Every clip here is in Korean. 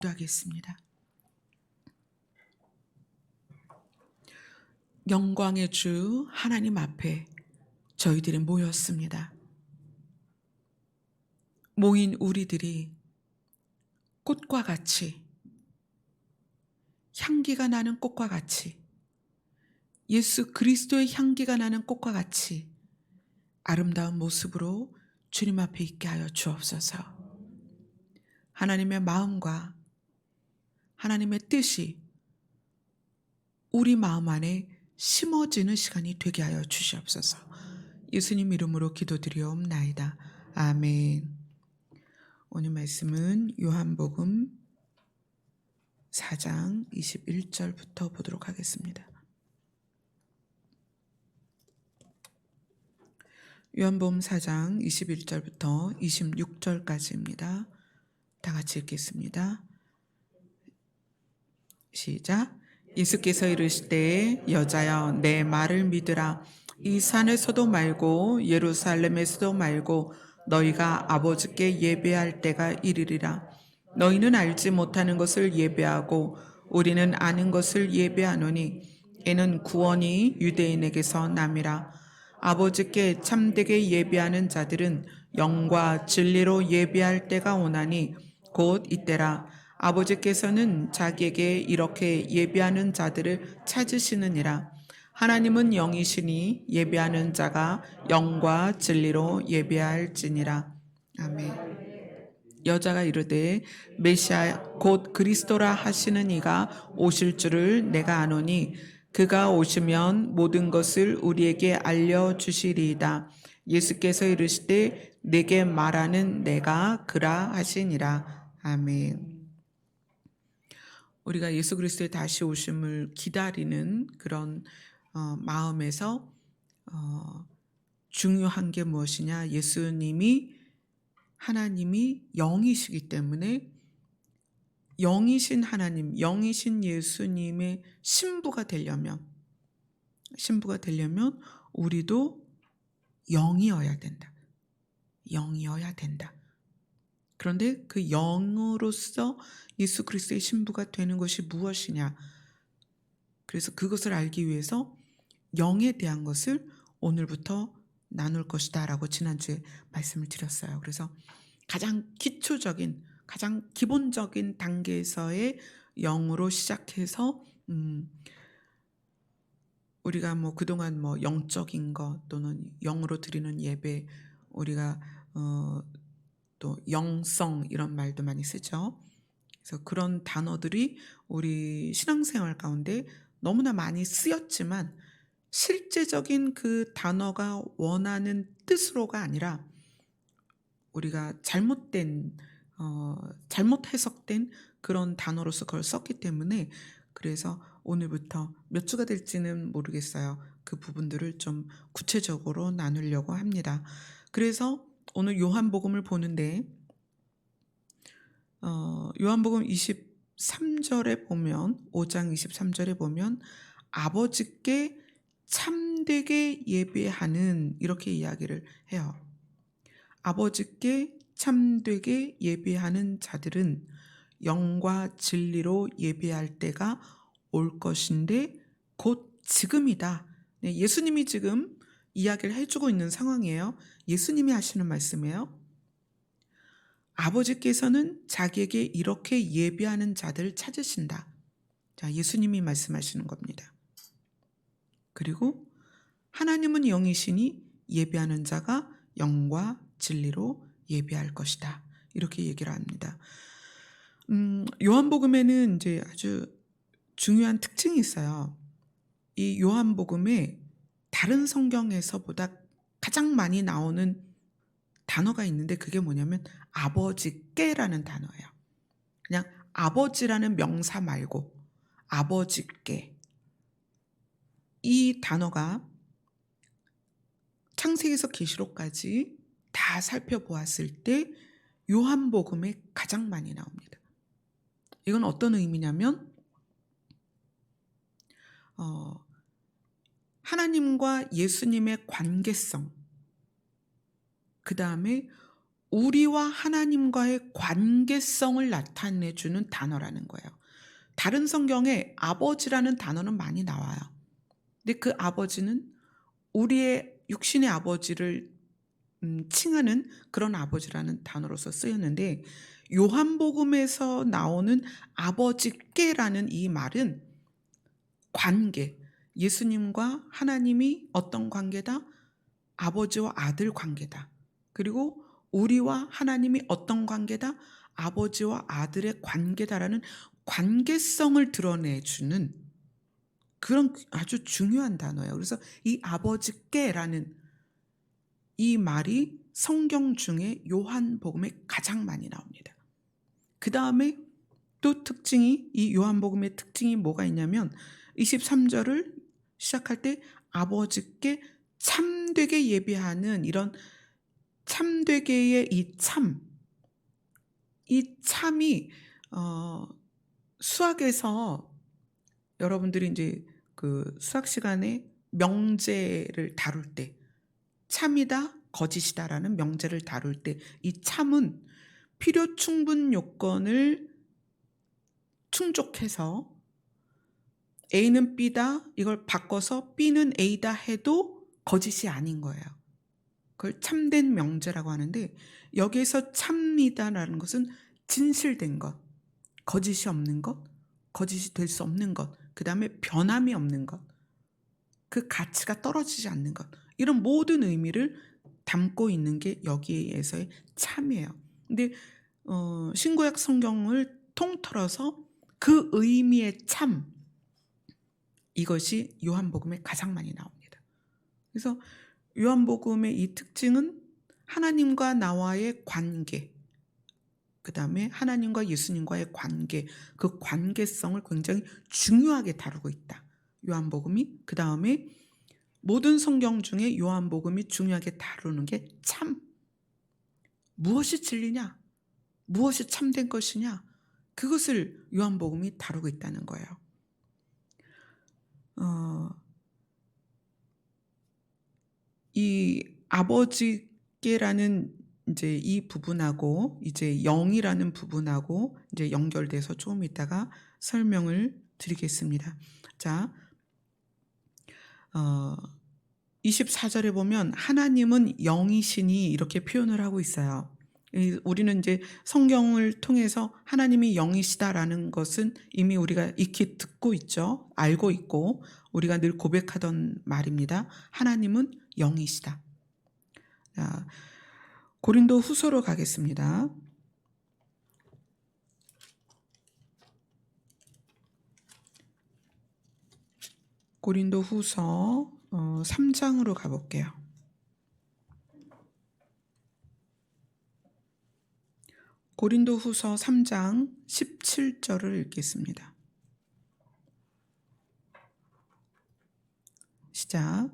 기도하겠습니다. 영광의 주 하나님 앞에 저희들이 모였습니다. 모인 우리들이 꽃과 같이, 향기가 나는 꽃과 같이, 예수 그리스도의 향기가 나는 꽃과 같이 아름다운 모습으로 주님 앞에 있게 하여 주옵소서. 하나님의 마음과 하나님의 뜻이 우리 마음 안에 심어지는 시간이 되게 하여 주시옵소서. 예수님 이름으로 기도드리옵나이다. 아멘. 오늘 말씀은 요한복음 4장 21절부터 보도록 하겠습니다. 요한복음 4장 21절부터 26절까지입니다. 다 같이 읽겠습니다. 시작. 예수께서 이르시되 여자여 내 말을 믿으라. 이 산에서도 말고 예루살렘에서도 말고 너희가 아버지께 예배할 때가 이르리라. 너희는 알지 못하는 것을 예배하고 우리는 아는 것을 예배하노니 이는 구원이 유대인에게서 남이라. 아버지께 참되게 예배하는 자들은 영과 진리로 예배할 때가 오나니 곧 이때라. 아버지께서는 자기에게 이렇게 예배하는 자들을 찾으시느니라. 하나님은 영이시니 예배하는 자가 영과 진리로 예배할지니라. 아멘. 여자가 이르되 메시아 곧 그리스도라 하시는 이가 오실 줄을 내가 아노니 그가 오시면 모든 것을 우리에게 알려주시리이다. 예수께서 이르시되 내게 말하는 내가 그라 하시니라. 아멘. 우리가 예수 그리스도의 다시 오심을 기다리는 그런 마음에서 중요한 게 무엇이냐? 하나님이 영이시기 때문에 영이신 하나님, 영이신 예수님의 신부가 되려면 우리도 영이어야 된다. 영이어야 된다. 그런데 그 영으로서 예수 그리스도의 신부가 되는 것이 무엇이냐? 그래서 그것을 알기 위해서 영에 대한 것을 오늘부터 나눌 것이다 라고 지난주에 말씀을 드렸어요. 그래서 가장 기초적인, 가장 기본적인 단계에서의 영으로 시작해서 우리가 그동안 영적인 것 또는 영으로 드리는 예배, 우리가 또 영성 이런 말도 많이 쓰죠. 그래서 그런 단어들이 우리 신앙생활 가운데 너무나 많이 쓰였지만 실제적인 그 단어가 원하는 뜻으로가 아니라 우리가 잘못 해석된 그런 단어로서 그걸 썼기 때문에 그래서 오늘부터 몇 주가 될지는 모르겠어요. 그 부분들을 좀 구체적으로 나누려고 합니다. 그래서 오늘 요한복음을 보는데 요한복음 23절에 보면 5장 23절에 보면 아버지께 참되게 예배하는 이렇게 이야기를 해요. 아버지께 참되게 예배하는 자들은 영과 진리로 예배할 때가 올 것인데 곧 지금이다. 네, 예수님이 지금 이야기를 해주고 있는 상황이에요. 예수님이 하시는 말씀이에요. 아버지께서는 자기에게 이렇게 예배하는 자들을 찾으신다. 자, 예수님이 말씀하시는 겁니다. 그리고 하나님은 영이시니 예배하는 자가 영과 진리로 예배할 것이다. 이렇게 얘기를 합니다. 요한복음에는 이제 아주 중요한 특징이 있어요. 이 요한복음에 다른 성경에서보다 가장 많이 나오는 단어가 있는데 그게 뭐냐면 아버지께라는 단어예요. 그냥 아버지라는 명사 말고 아버지께. 이 단어가 창세기에서 계시록까지 다 살펴보았을 때 요한복음에 가장 많이 나옵니다. 이건 어떤 의미냐면 하나님과 예수님의 관계성, 그 다음에 우리와 하나님과의 관계성을 나타내주는 단어라는 거예요. 다른 성경에 아버지라는 단어는 많이 나와요. 근데 그 아버지는 우리의 육신의 아버지를 칭하는 그런 아버지라는 단어로서 쓰였는데, 요한복음에서 나오는 아버지께라는 이 말은 관계, 예수님과 하나님이 어떤 관계다? 아버지와 아들 관계다. 그리고 우리와 하나님이 어떤 관계다? 아버지와 아들의 관계다라는 관계성을 드러내주는 그런 아주 중요한 단어예요. 그래서 이 아버지께라는 이 말이 성경 중에 요한복음에 가장 많이 나옵니다. 그 다음에 또 특징이, 이 요한복음의 특징이 뭐가 있냐면 23절을 시작할 때 아버지께 참되게 예비하는 이런 참되게의 이 참이 수학에서 여러분들이 이제 그 수학 시간에 명제를 다룰 때 참이다, 거짓이다라는 명제를 다룰 때 이 참은 필요 충분 요건을 충족해서 A는 B다, 이걸 바꿔서 B는 A다 해도 거짓이 아닌 거예요. 그걸 참된 명제라고 하는데, 여기에서 참이다라는 것은 진실된 것, 거짓이 없는 것, 거짓이 될 수 없는 것, 그 다음에 변함이 없는 것, 그 가치가 떨어지지 않는 것, 이런 모든 의미를 담고 있는 게 여기에서의 참이에요. 근데 신구약 성경을 통틀어서 그 의미의 참, 이것이 요한복음에 가장 많이 나옵니다. 그래서 요한복음의 이 특징은 하나님과 나와의 관계, 그 다음에 하나님과 예수님과의 관계, 그 관계성을 굉장히 중요하게 다루고 있다. 요한복음이. 그 다음에 모든 성경 중에 요한복음이 중요하게 다루는 게 참. 무엇이 진리냐? 무엇이 참된 것이냐? 그것을 요한복음이 다루고 있다는 거예요. 이 아버지께라는 이제 이 부분하고 이제 영이라는 부분하고 이제 연결돼서 조금 이따가 설명을 드리겠습니다. 자, 24절에 보면 하나님은 영이시니 이렇게 표현을 하고 있어요. 우리는 이제 성경을 통해서 하나님이 영이시다라는 것은 이미 우리가 익히 듣고 있죠. 알고 있고 우리가 늘 고백하던 말입니다. 하나님은 영이시다. 자, 고린도 후서로 가겠습니다. 고린도 후서 3장으로 가볼게요. 고린도 후서 3장 17절을 읽겠습니다. 시작.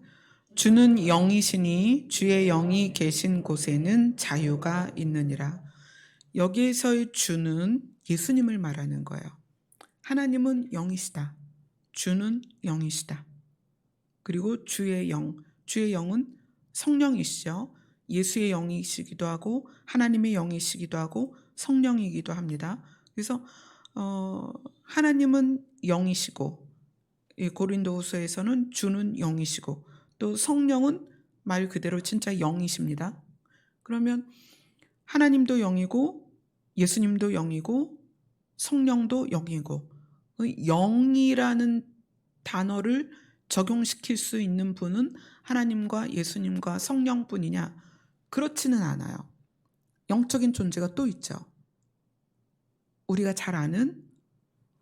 주는 영이시니 주의 영이 계신 곳에는 자유가 있느니라. 여기에서의 주는 예수님을 말하는 거예요. 하나님은 영이시다. 주는 영이시다. 그리고 주의 영은 성령이시죠. 예수의 영이시기도 하고 하나님의 영이시기도 하고 성령이기도 합니다. 그래서 하나님은 영이시고 고린도후서에서는 주는 영이시고 또 성령은 말 그대로 진짜 영이십니다. 그러면 하나님도 영이고 예수님도 영이고 성령도 영이고 영이라는 단어를 적용시킬 수 있는 분은 하나님과 예수님과 성령뿐이냐? 그렇지는 않아요. 영적인 존재가 또 있죠. 우리가 잘 아는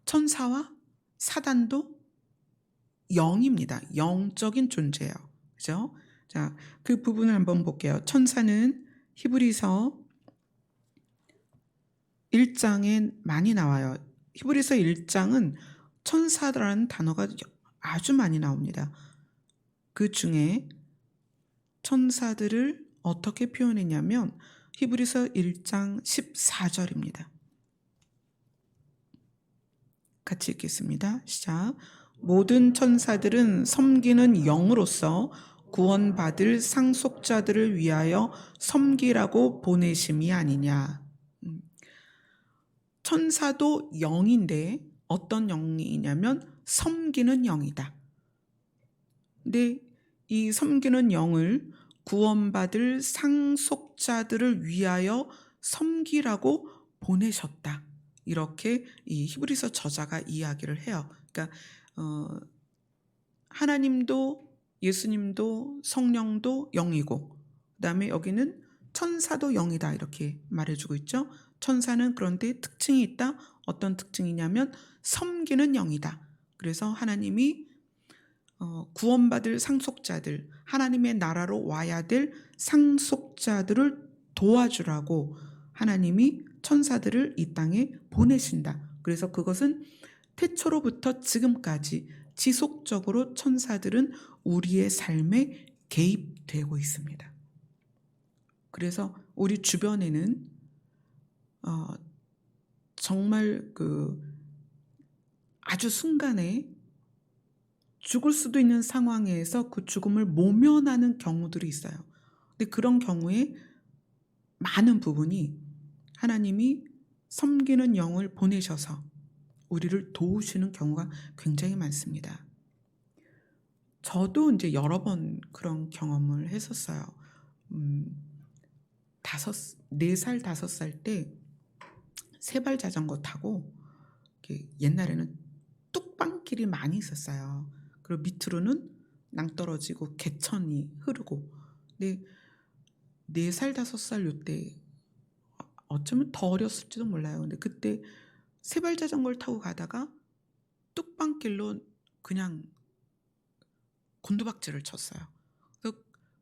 천사와 사단도 영입니다. 영적인 존재예요. 그죠? 자, 그 부분을 한번 볼게요. 천사는 히브리서 1장에 많이 나와요. 히브리서 1장은 천사라는 단어가 아주 많이 나옵니다. 그 중에 천사들을 어떻게 표현했냐면 히브리서 1장 14절입니다. 같이 읽겠습니다. 시작. 모든 천사들은 섬기는 영으로서 구원받을 상속자들을 위하여 섬기라고 보내심이 아니냐. 음. 천사도 영인데 어떤 영이냐면 섬기는 영이다. 근데 이 섬기는 영을 구원받을 상속자들을 위하여 섬기라고 보내셨다. 이렇게 이 히브리서 저자가 이야기를 해요. 그러니까 하나님도 예수님도 성령도 영이고, 그다음에 여기는 천사도 영이다 이렇게 말해주고 있죠. 천사는 그런데 특징이 있다. 어떤 특징이냐면 섬기는 영이다. 그래서 하나님이 구원받을 상속자들, 하나님의 나라로 와야 될 상속자들을 도와주라고 하나님이 천사들을 이 땅에 보내신다. 그래서 그것은 태초로부터 지금까지 지속적으로 천사들은 우리의 삶에 개입되고 있습니다. 그래서 우리 주변에는 정말 아주 순간에 죽을 수도 있는 상황에서 그 죽음을 모면하는 경우들이 있어요. 근데 그런 경우에 많은 부분이 하나님이 섬기는 영을 보내셔서 우리를 도우시는 경우가 굉장히 많습니다. 저도 이제 여러 번 그런 경험을 했었어요. 4살, 5살 때 세발 자전거 타고 옛날에는 뚝방길이 많이 있었어요. 그리고 밑으로는 낭떠러지고 개천이 흐르고. 근데 4살, 5살 요때 어쩌면 더 어렸을지도 몰라요. 근데 그때 세발 자전거를 타고 가다가 뚝방길로 그냥 곤두박질을 쳤어요. 그래서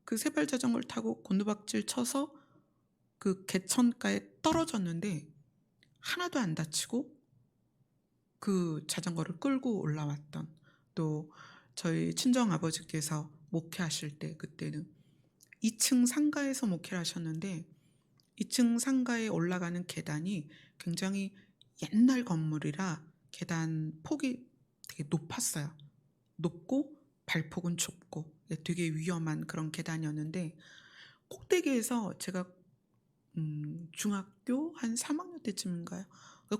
그 세발 자전거를 타고 곤두박질 쳐서 그 개천가에 떨어졌는데 하나도 안 다치고 그 자전거를 끌고 올라왔던, 또 저희 친정아버지께서 목회하실 때 그때는 2층 상가에서 목회를 하셨는데 2층 상가에 올라가는 계단이 굉장히 옛날 건물이라 계단 폭이 되게 높았어요. 높고 발폭은 좁고 되게 위험한 그런 계단이었는데 꼭대기에서 제가 중학교 한 3학년 때쯤인가요?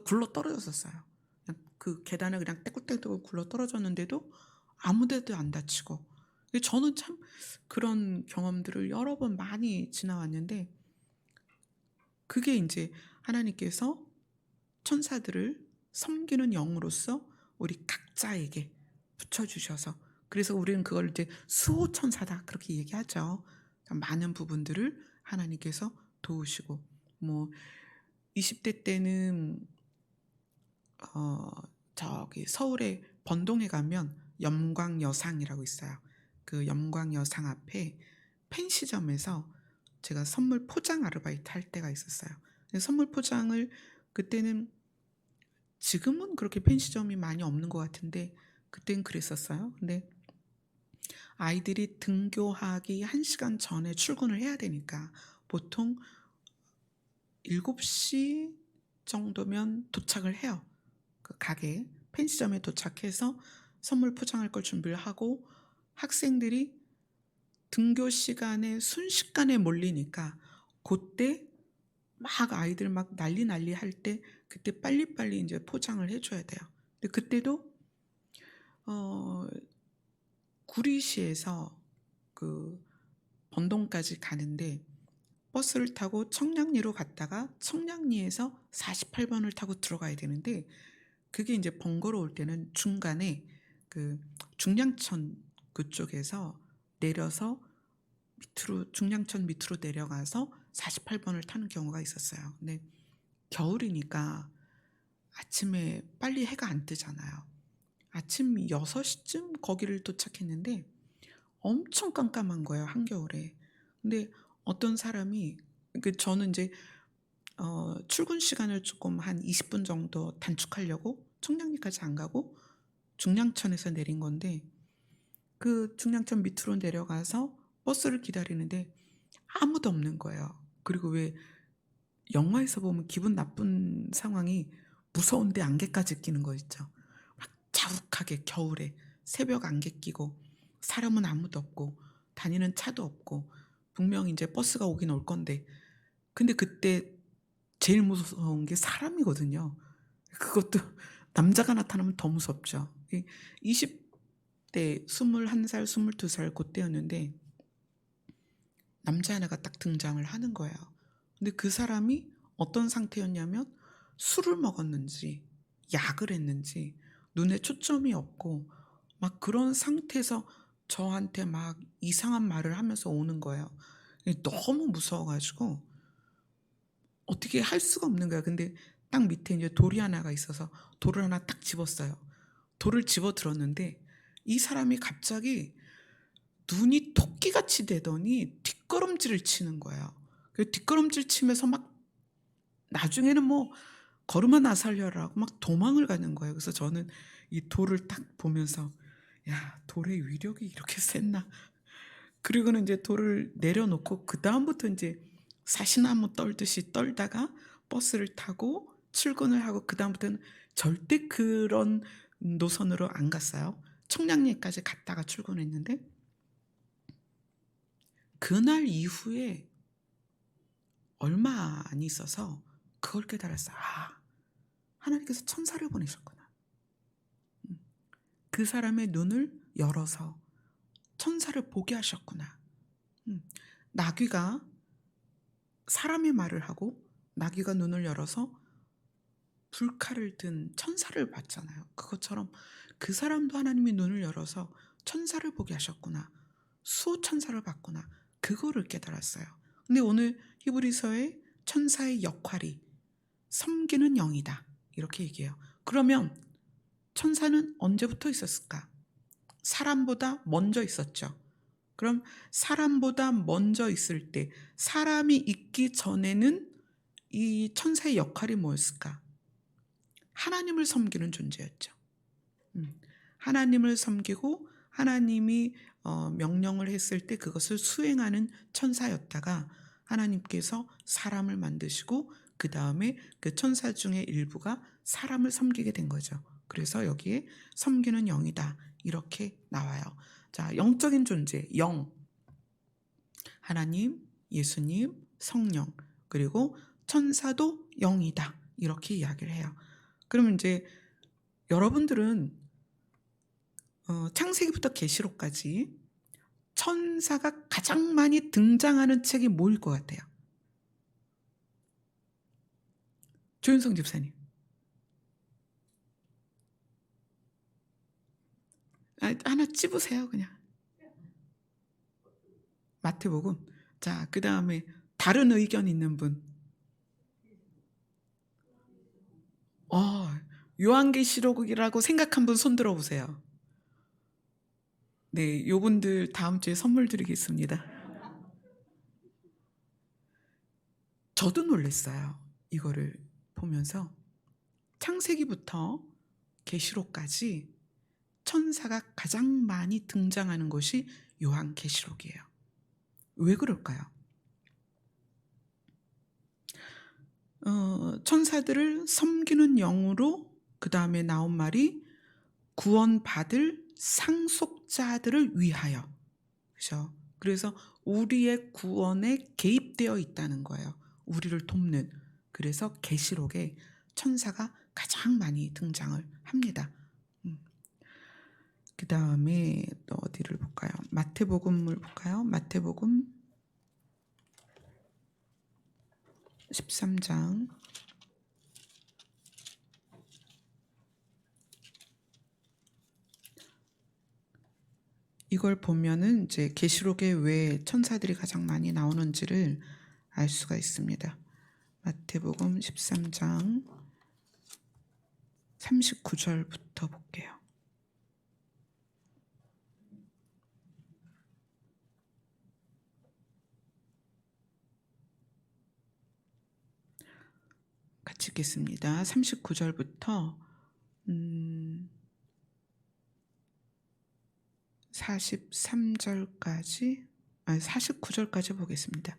굴러 떨어졌었어요. 그 계단을 그냥 떼굴떼굴 굴러 떨어졌는데도 아무데도 안 다치고. 저는 참 그런 경험들을 여러 번 많이 지나왔는데, 그게 이제 하나님께서 천사들을 섬기는 영으로서 우리 각자에게 붙여주셔서, 그래서 우리는 그걸 이제 수호천사다 그렇게 얘기하죠. 많은 부분들을 하나님께서 도우시고, 뭐 20대 때는 저기 서울의 번동에 가면 염광여상이라고 있어요. 그 염광여상 앞에 펜시점에서 제가 선물 포장 아르바이트 할 때가 있었어요. 선물 포장을 그때는, 지금은 그렇게 펜시점이 많이 없는 것 같은데 그때는 그랬었어요. 근데 아이들이 등교하기 1시간 전에 출근을 해야 되니까 보통 7시 정도면 도착을 해요. 그 가게 펜시점에 도착해서 선물 포장할 걸 준비를 하고, 학생들이 등교 시간에 순식간에 몰리니까 그때 막 아이들 막 난리 할 때 그때 빨리빨리 이제 포장을 해줘야 돼요. 근데 그때도 구리시에서 그 번동까지 가는데 버스를 타고 청량리로 갔다가 청량리에서 48번을 타고 들어가야 되는데, 그게 이제 번거로울 때는 중간에 그 중량천 그쪽에서 내려서 밑으로, 중량천 밑으로 내려가서 48번을 타는 경우가 있었어요. 근데 겨울이니까 아침에 빨리 해가 안 뜨잖아요. 아침 6시쯤 거기를 도착했는데 엄청 깜깜한 거예요, 한겨울에. 근데 어떤 사람이, 저는 이제 출근 시간을 조금 한 20분 정도 단축하려고 청량리까지 안 가고 중량천에서 내린 건데, 그 중량천 밑으로 내려가서 버스를 기다리는데 아무도 없는 거예요. 그리고 왜 영화에서 보면 기분 나쁜 상황이 무서운데 안개까지 끼는 거 있죠. 막 자욱하게 겨울에 새벽 안개 끼고 사람은 아무도 없고 다니는 차도 없고 분명히 이제 버스가 오긴 올 건데, 근데 그때 제일 무서운 게 사람이거든요. 그것도 남자가 나타나면 더 무섭죠. 20대 21살 22살 그때였는데 남자 하나가 딱 등장을 하는 거예요. 근데 그 사람이 어떤 상태였냐면 술을 먹었는지 약을 했는지 눈에 초점이 없고 막 그런 상태에서 저한테 막 이상한 말을 하면서 오는 거예요. 너무 무서워 가지고 어떻게 할 수가 없는 거야. 근데 딱 밑에 이제 돌이 하나가 있어서 돌을 하나 딱 집었어요. 돌을 집어 들었는데 이 사람이 갑자기 눈이 토끼같이 되더니 뒷걸음질을 치는 거예요. 그 뒷걸음질 치면서 막 나중에는 뭐 걸음아 나 살려라고 막 도망을 가는 거예요. 그래서 저는 이 돌을 딱 보면서 야, 돌의 위력이 이렇게 셌나? 그리고는 이제 돌을 내려놓고 그다음부터 이제 사시나무 떨듯이 떨다가 버스를 타고 출근을 하고 그다음부터는 절대 그런 노선으로 안 갔어요. 청량리까지 갔다가 출근했는데 그날 이후에 얼마 안 있어서 그걸 깨달았어요. 아, 하나님께서 천사를 보내셨구나. 그 사람의 눈을 열어서 천사를 보게 하셨구나. 나귀가 사람의 말을 하고 나귀가 눈을 열어서 불칼을 든 천사를 봤잖아요. 그것처럼 그 사람도 하나님이 눈을 열어서 천사를 보게 하셨구나. 수호천사를 봤구나. 그거를 깨달았어요. 근데 오늘 히브리서의 천사의 역할이 섬기는 영이다. 이렇게 얘기해요. 그러면 천사는 언제부터 있었을까? 사람보다 먼저 있었죠. 그럼 사람보다 먼저 있을 때 사람이 있기 전에는 이 천사의 역할이 뭐였을까? 하나님을 섬기는 존재였죠. 하나님을 섬기고 하나님이 명령을 했을 때 그것을 수행하는 천사였다가 하나님께서 사람을 만드시고 그 다음에 그 천사 중에 일부가 사람을 섬기게 된 거죠. 그래서 여기에 섬기는 영이다 이렇게 나와요. 자, 영적인 존재, 영, 하나님, 예수님, 성령, 그리고 천사도 영이다 이렇게 이야기를 해요. 그러면 이제 여러분들은 창세기부터 계시록까지 천사가 가장 많이 등장하는 책이 뭐일 것 같아요? 조윤성 집사님. 하나 찝으세요 그냥. 마태복음. 자, 그 다음에 다른 의견 있는 분. 요한계시록이라고 생각한 분 손 들어보세요. 네, 요분들 다음 주에 선물 드리겠습니다. 저도 놀랐어요. 이거를 보면서 창세기부터 계시록까지 천사가 가장 많이 등장하는 것이 요한계시록이에요. 왜 그럴까요? 천사들을 섬기는 영으로 그 다음에 나온 말이 구원받을 상속자들을 위하여. 그렇죠? 그래서 우리의 구원에 개입되어 있다는 거예요. 우리를 돕는. 그래서 계시록에 천사가 가장 많이 등장을 합니다. 그 다음에 또 어디를 볼까요? 마태복음을 볼까요? 마태복음 13장 이걸 보면은 이제 계시록에 왜 천사들이 가장 많이 나오는지를 알 수가 있습니다. 마태복음 13장 39절부터 볼게요. 같이 읽겠습니다. 39절부터 43절까지 49절까지 보겠습니다.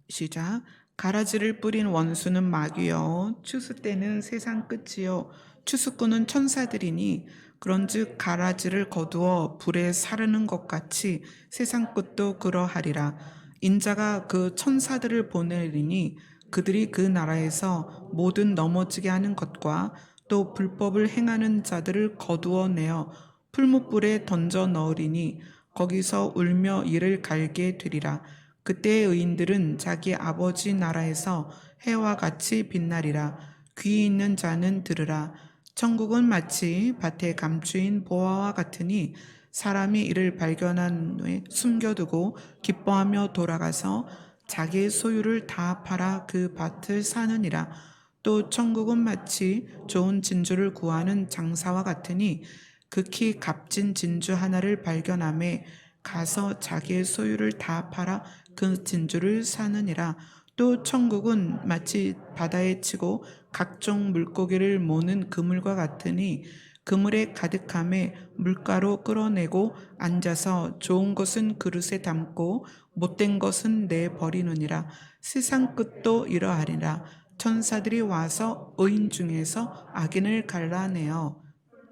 시작. 가라지를 뿌린 원수는 마귀요 추수 때는 세상 끝이요 추수꾼은 천사들이니 그런즉 가라지를 거두어 불에 사르는 것 같이 세상 끝도 그러하리라. 인자가 그 천사들을 보내리니 그들이 그 나라에서 모든 넘어지게 하는 것과 또 불법을 행하는 자들을 거두어 내어 풀무불에 던져 넣으리니 거기서 울며 이를 갈게 되리라. 그때의 의인들은 자기 아버지 나라에서 해와 같이 빛나리라. 귀 있는 자는 들으라. 천국은 마치 밭에 감추인 보화와 같으니 사람이 이를 발견한 후에 숨겨두고 기뻐하며 돌아가서 자기의 소유를 다 팔아 그 밭을 사느니라. 또 천국은 마치 좋은 진주를 구하는 장사와 같으니 극히 값진 진주 하나를 발견함에 가서 자기의 소유를 다 팔아 그 진주를 사느니라. 또 천국은 마치 바다에 치고 각종 물고기를 모는 그물과 같으니 그물에 가득함에 물가로 끌어내고 앉아서 좋은 것은 그릇에 담고 못된 것은 내버리느니라. 세상 끝도 이러하리라. 천사들이 와서 의인 중에서 악인을 갈라내어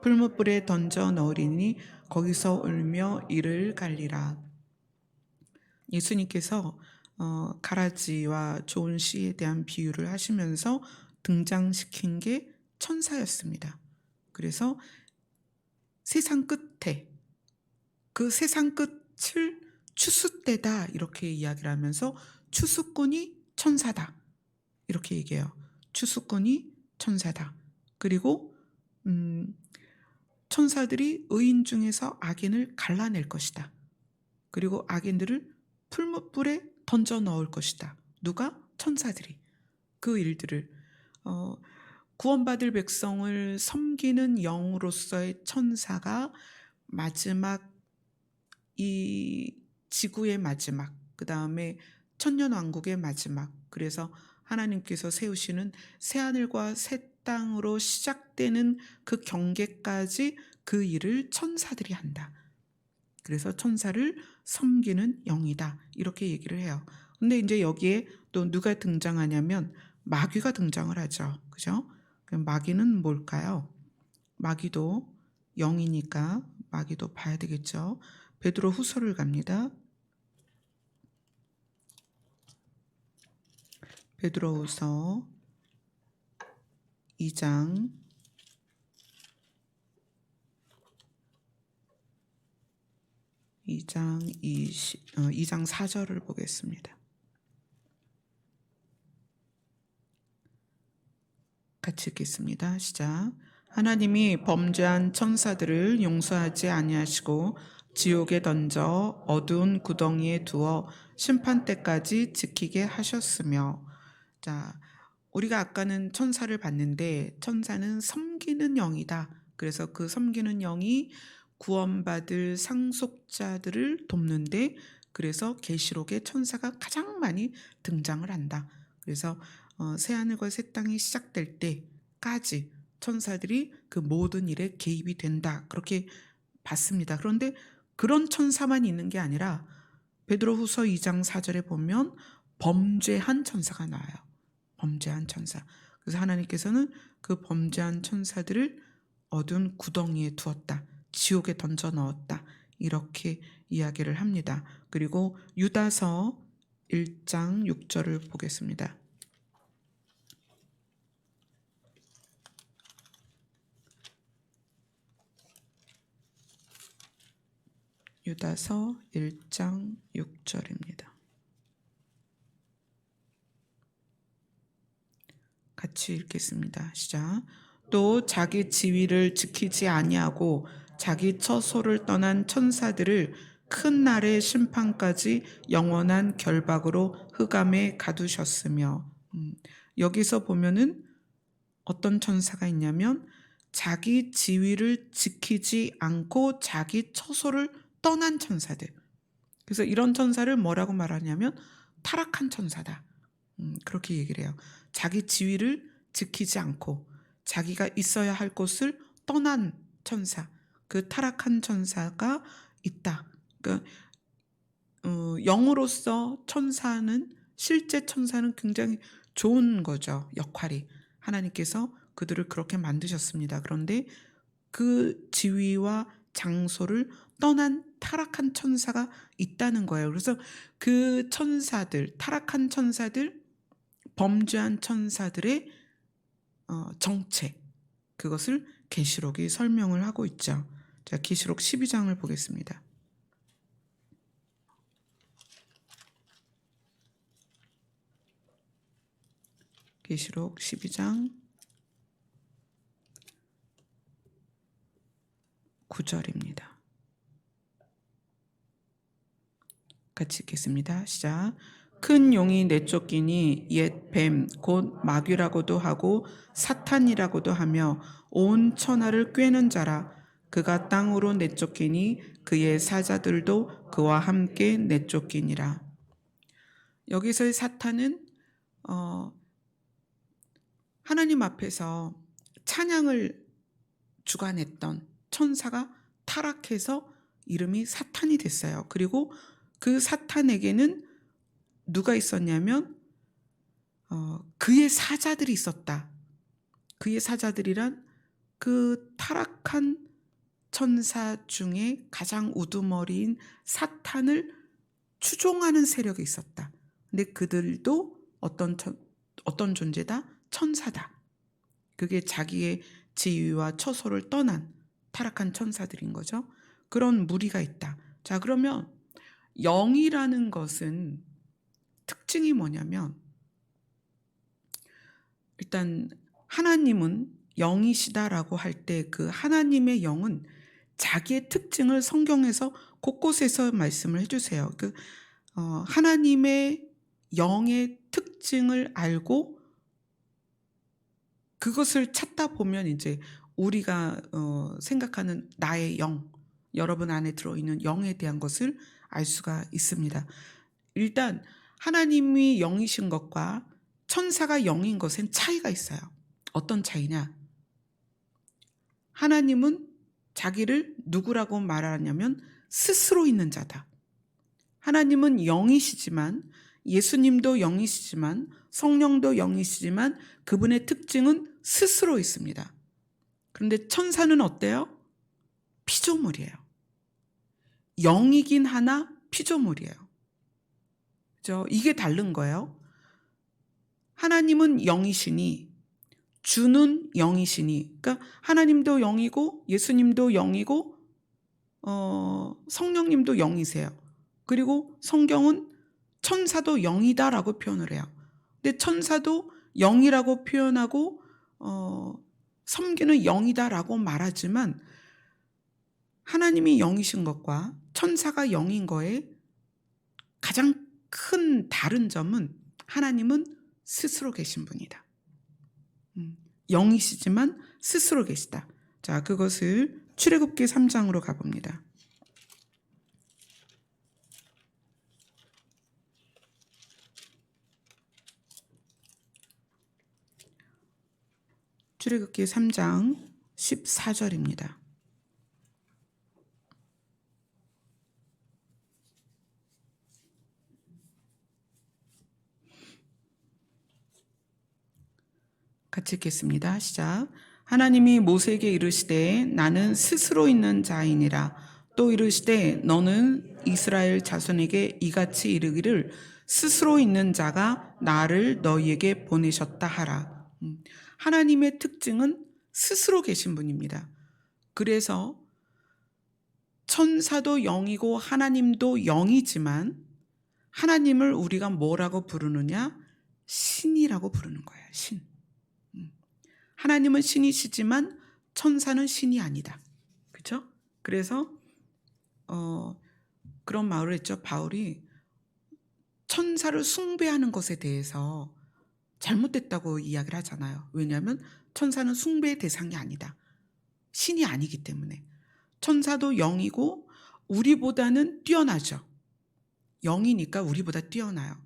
풀무불에 던져 넣으리니 거기서 울며 이를 갈리라. 예수님께서 가라지와 좋은 씨에 대한 비유를 하시면서 등장시킨 게 천사였습니다. 그래서 세상 끝에 그 세상 끝을 추수 때다 이렇게 이야기를 하면서 추수꾼이 천사다 이렇게 얘기해요. 추수꾼이 천사다. 그리고 천사들이 의인 중에서 악인을 갈라낼 것이다. 그리고 악인들을 풀무불에 던져 넣을 것이다. 누가? 천사들이. 그 일들을 구원받을 백성을 섬기는 영으로서의 천사가 마지막 이 지구의 마지막, 그 다음에 천년왕국의 마지막, 그래서 하나님께서 세우시는 새하늘과 새 땅으로 시작되는 그 경계까지 그 일을 천사들이 한다. 그래서 천사를 섬기는 영이다. 이렇게 얘기를 해요. 근데 이제 여기에 또 누가 등장하냐면 마귀가 등장을 하죠. 그죠? 그럼 마귀는 뭘까요? 마귀도 영이니까 마귀도 봐야 되겠죠. 베드로 후서를 갑니다. 베드로 후서 2장 2장 4절을 보겠습니다. 같이 읽겠습니다. 시작. 하나님이 범죄한 천사들을 용서하지 아니하시고 지옥에 던져 어두운 구덩이에 두어 심판 때까지 지키게 하셨으며. 자, 우리가 아까는 천사를 봤는데 천사는 섬기는 영이다. 그래서 그 섬기는 영이 구원받을 상속자들을 돕는데, 그래서 계시록에 천사가 가장 많이 등장을 한다. 그래서 새하늘과 새 땅이 시작될 때까지 천사들이 그 모든 일에 개입이 된다. 그렇게 봤습니다. 그런데 그런 천사만 있는 게 아니라 베드로후서 2장 4절에 보면 범죄한 천사가 나와요. 범죄한 천사. 그래서 하나님께서는 그 범죄한 천사들을 어두운 구덩이에 두었다. 지옥에 던져 넣었다. 이렇게 이야기를 합니다. 그리고 유다서 1장 6절을 보겠습니다. 유다서 1장 6절입니다. 같이 읽겠습니다. 시작. 또 자기 지위를 지키지 아니하고 자기 처소를 떠난 천사들을 큰 날의 심판까지 영원한 결박으로 흑암에 가두셨으며. 여기서 보면은 어떤 천사가 있냐면 자기 지위를 지키지 않고 자기 처소를 떠난 천사들. 그래서 이런 천사를 뭐라고 말하냐면 타락한 천사다. 그렇게 얘기를 해요. 자기 지위를 지키지 않고 자기가 있어야 할 곳을 떠난 천사, 그 타락한 천사가 있다. 그러니까 영으로서 천사는, 실제 천사는 굉장히 좋은 거죠. 역할이. 하나님께서 그들을 그렇게 만드셨습니다. 그런데 그 지위와 장소를 떠난 타락한 천사가 있다는 거예요. 그래서 그 천사들, 타락한 천사들, 범죄한 천사들의 정체, 그것을 계시록이 설명을 하고 있죠. 자, 계시록 12장을 보겠습니다. 계시록 12장 9절입니다. 같이 읽겠습니다. 시작. 큰 용이 내쫓기니 옛 뱀 곧 마귀라고도 하고 사탄이라고도 하며 온 천하를 꿰는 자라. 그가 땅으로 내쫓기니 그의 사자들도 그와 함께 내쫓기니라. 여기서의 사탄은 하나님 앞에서 찬양을 주관했던 천사가 타락해서 이름이 사탄이 됐어요. 그리고 그 사탄에게는 누가 있었냐면 그의 사자들이 있었다. 그의 사자들이란 그 타락한 천사 중에 가장 우두머리인 사탄을 추종하는 세력이 있었다. 근데 그들도 어떤 존재다? 천사다. 그게 자기의 지위와 처소를 떠난 타락한 천사들인 거죠. 그런 무리가 있다. 자, 그러면 영이라는 것은 특징이 뭐냐면, 일단 하나님은 영이시다라고 할 때 그 하나님의 영은 자기의 특징을 성경에서 곳곳에서 말씀을 해주세요. 하나님의 영의 특징을 알고 그것을 찾다 보면 이제 우리가 생각하는 나의 영, 여러분 안에 들어있는 영에 대한 것을 알 수가 있습니다. 일단 하나님이 영이신 것과 천사가 영인 것엔 차이가 있어요. 어떤 차이냐? 하나님은 자기를 누구라고 말하냐면 스스로 있는 자다. 하나님은 영이시지만, 예수님도 영이시지만, 성령도 영이시지만 그분의 특징은 스스로 있습니다. 그런데 천사는 어때요? 피조물이에요. 영이긴 하나 피조물이에요. 그죠? 이게 다른 거예요. 하나님은 영이시니, 주는 영이시니, 그러니까 하나님도 영이고 예수님도 영이고 성령님도 영이세요. 그리고 성경은 천사도 영이다라고 표현을 해요. 근데 천사도 영이라고 표현하고 섬기는 영이다라고 말하지만, 하나님이 영이신 것과 천사가 영인 거에 가장 큰 다른 점은 하나님은 스스로 계신 분이다. 영이시지만 스스로 계시다. 자, 그것을 출애굽기 3장으로 가봅니다. 출애굽기 3장 14절입니다. 같이 읽겠습니다. 시작. 하나님이 모세에게 이르시되 나는 스스로 있는 자이니라. 또 이르시되 너는 이스라엘 자손에게 이같이 이르기를 스스로 있는 자가 나를 너희에게 보내셨다 하라. 하나님의 특징은 스스로 계신 분입니다. 그래서 천사도 영이고 하나님도 영이지만 하나님을 우리가 뭐라고 부르느냐? 신이라고 부르는 거예요. 신. 하나님은 신이시지만 천사는 신이 아니다. 그렇죠? 그래서 그런 말을 했죠. 바울이 천사를 숭배하는 것에 대해서 잘못됐다고 이야기를 하잖아요. 왜냐하면 천사는 숭배의 대상이 아니다. 신이 아니기 때문에. 천사도 영이고 우리보다는 뛰어나죠. 영이니까 우리보다 뛰어나요.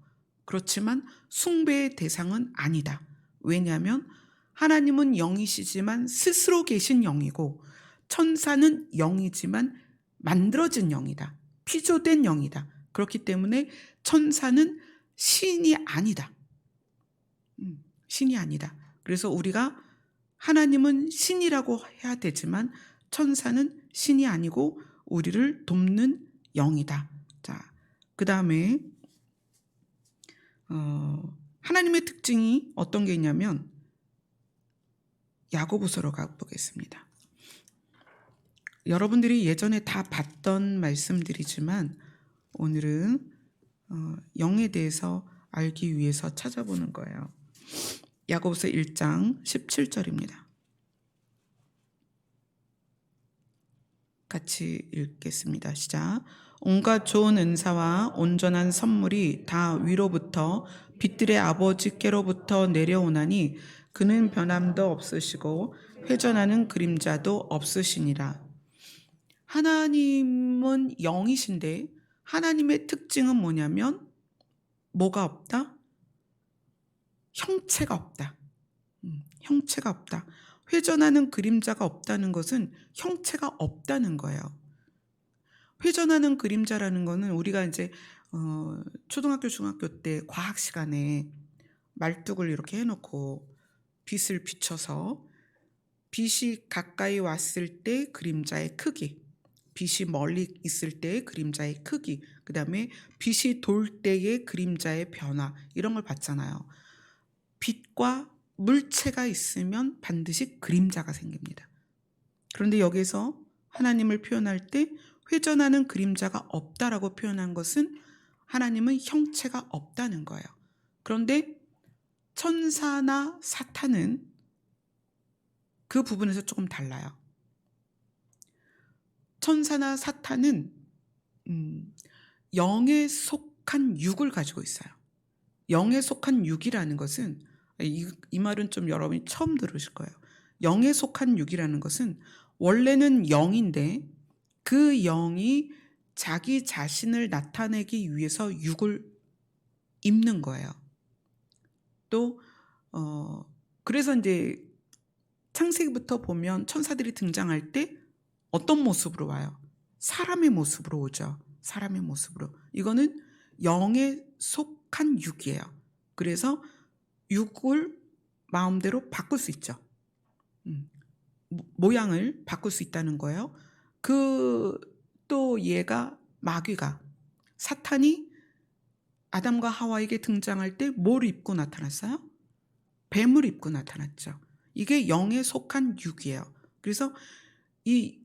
그렇지만 숭배의 대상은 아니다. 왜냐하면 하나님은 영이시지만 스스로 계신 영이고, 천사는 영이지만 만들어진 영이다. 피조된 영이다. 그렇기 때문에 천사는 신이 아니다. 신이 아니다. 그래서 우리가 하나님은 신이라고 해야 되지만 천사는 신이 아니고 우리를 돕는 영이다. 자, 그 다음에 하나님의 특징이 어떤 게 있냐면 야고보서로 가보겠습니다. 여러분들이 예전에 다 봤던 말씀들이지만 오늘은 영에 대해서 알기 위해서 찾아보는 거예요. 야고보서 1장 17절입니다. 같이 읽겠습니다. 시작. 온갖 좋은 은사와 온전한 선물이 다 위로부터 빛들의 아버지께로부터 내려오나니 그는 변함도 없으시고 회전하는 그림자도 없으시니라. 하나님은 영이신데 하나님의 특징은 뭐냐면 뭐가 없다? 형체가 없다. 형체가 없다. 회전하는 그림자가 없다는 것은 형체가 없다는 거예요. 회전하는 그림자라는 거는 우리가 이제 초등학교, 중학교 때 과학 시간에 말뚝을 이렇게 해놓고 빛을 비춰서 빛이 가까이 왔을 때 그림자의 크기, 빛이 멀리 있을 때의 그림자의 크기, 그 다음에 빛이 돌 때의 그림자의 변화, 이런 걸 봤잖아요. 빛과 물체가 있으면 반드시 그림자가 생깁니다. 그런데 여기서 하나님을 표현할 때 회전하는 그림자가 없다라고 표현한 것은 하나님은 형체가 없다는 거예요. 그런데 천사나 사탄은 그 부분에서 조금 달라요. 천사나 사탄은 영에 속한 육을 가지고 있어요. 영에 속한 육이라는 것은 이 말은 좀 여러분이 처음 들으실 거예요. 영에 속한 육이라는 것은 원래는 영인데 그 영이 자기 자신을 나타내기 위해서 육을 입는 거예요. 또 그래서 이제 창세기부터 보면 천사들이 등장할 때 어떤 모습으로 와요? 사람의 모습으로 오죠. 사람의 모습으로. 이거는 영에 속한 육이에요. 그래서 육을 마음대로 바꿀 수 있죠. 모양을 바꿀 수 있다는 거예요. 또 얘가 마귀가 사탄이 아담과 하와에게 등장할 때 뭘 입고 나타났어요? 뱀을 입고 나타났죠. 이게 영에 속한 육이에요. 그래서 이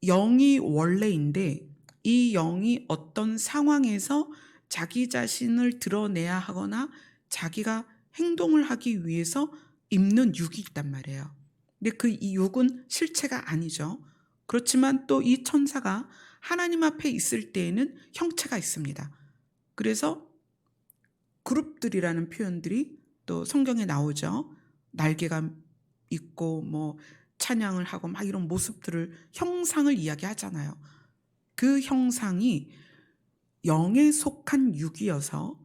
영이 원래인데 이 영이 어떤 상황에서 자기 자신을 드러내야 하거나 자기가 행동을 하기 위해서 입는 육이 있단 말이에요. 근데 이 육은 실체가 아니죠. 그렇지만 또 이 천사가 하나님 앞에 있을 때에는 형체가 있습니다. 그래서 그룹들이라는 표현들이 또 성경에 나오죠. 날개가 있고 뭐 찬양을 하고 막 이런 모습들을 형상을 이야기하잖아요. 그 형상이 영에 속한 육이어서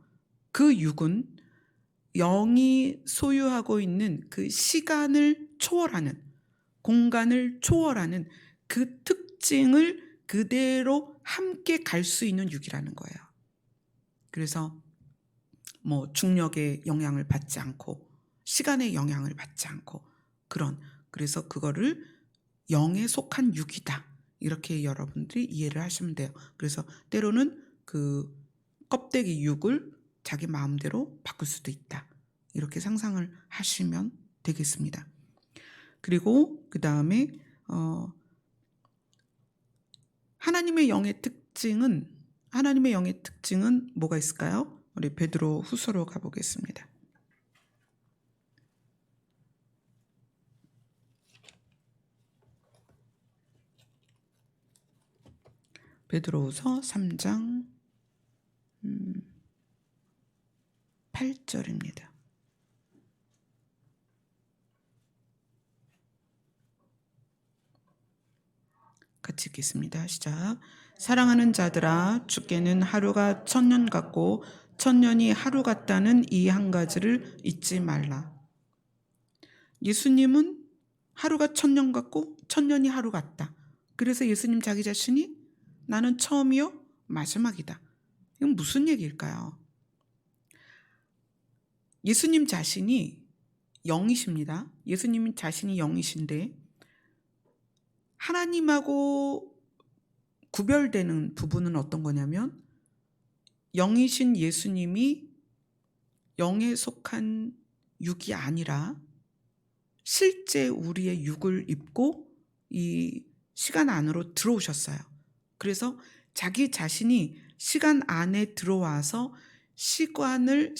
그 육은 영이 소유하고 있는 그 시간을 초월하는, 공간을 초월하는 그 특징을 그대로 함께 갈 수 있는 육이라는 거예요. 그래서 뭐 중력의 영향을 받지 않고 시간의 영향을 받지 않고 그래서 그거를 영에 속한 육이다. 이렇게 여러분들이 이해를 하시면 돼요. 그래서 때로는 그 껍데기 육을 자기 마음대로 바꿀 수도 있다. 이렇게 상상을 하시면 되겠습니다. 그리고 그 다음에 하나님의 영의 특징은 뭐가 있을까요? 우리 베드로 후서로 가보겠습니다. 베드로후서 3장 8절입니다. 같이 읽겠습니다. 시작. 사랑하는 자들아, 주께는 하루가 1000년 같고 1000년이 하루 같다는 이 한 가지를 잊지 말라. 예수님은 하루가 1000년 같고 1000년이 하루 같다. 그래서 예수님 자기 자신이 나는 처음이요 마지막이다. 이건 무슨 얘기일까요? 예수님 자신이 영이십니다. 예수님 자신이 영이신데 하나님하고 구별되는 부분은 어떤 거냐면 영이신 예수님이 영에 속한 육이 아니라 실제 우리의 육을 입고 이 시간 안으로 들어오셨어요. 그래서 자기 자신이 시간 안에 들어와서 시간을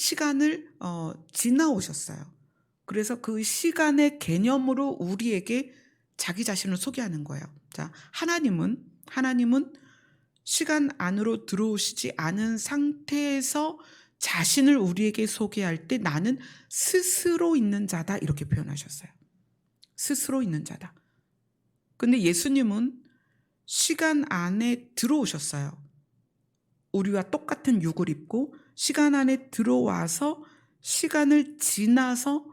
지나오셨어요. 그래서 그 시간의 개념으로 우리에게 자기 자신을 소개하는 거예요. 자, 하나님은 시간 안으로 들어오시지 않은 상태에서 자신을 우리에게 소개할 때 나는 스스로 있는 자다 이렇게 표현하셨어요. 스스로 있는 자다. 근데 예수님은 시간 안에 들어오셨어요. 우리와 똑같은 육을 입고 시간 안에 들어와서 시간을 지나서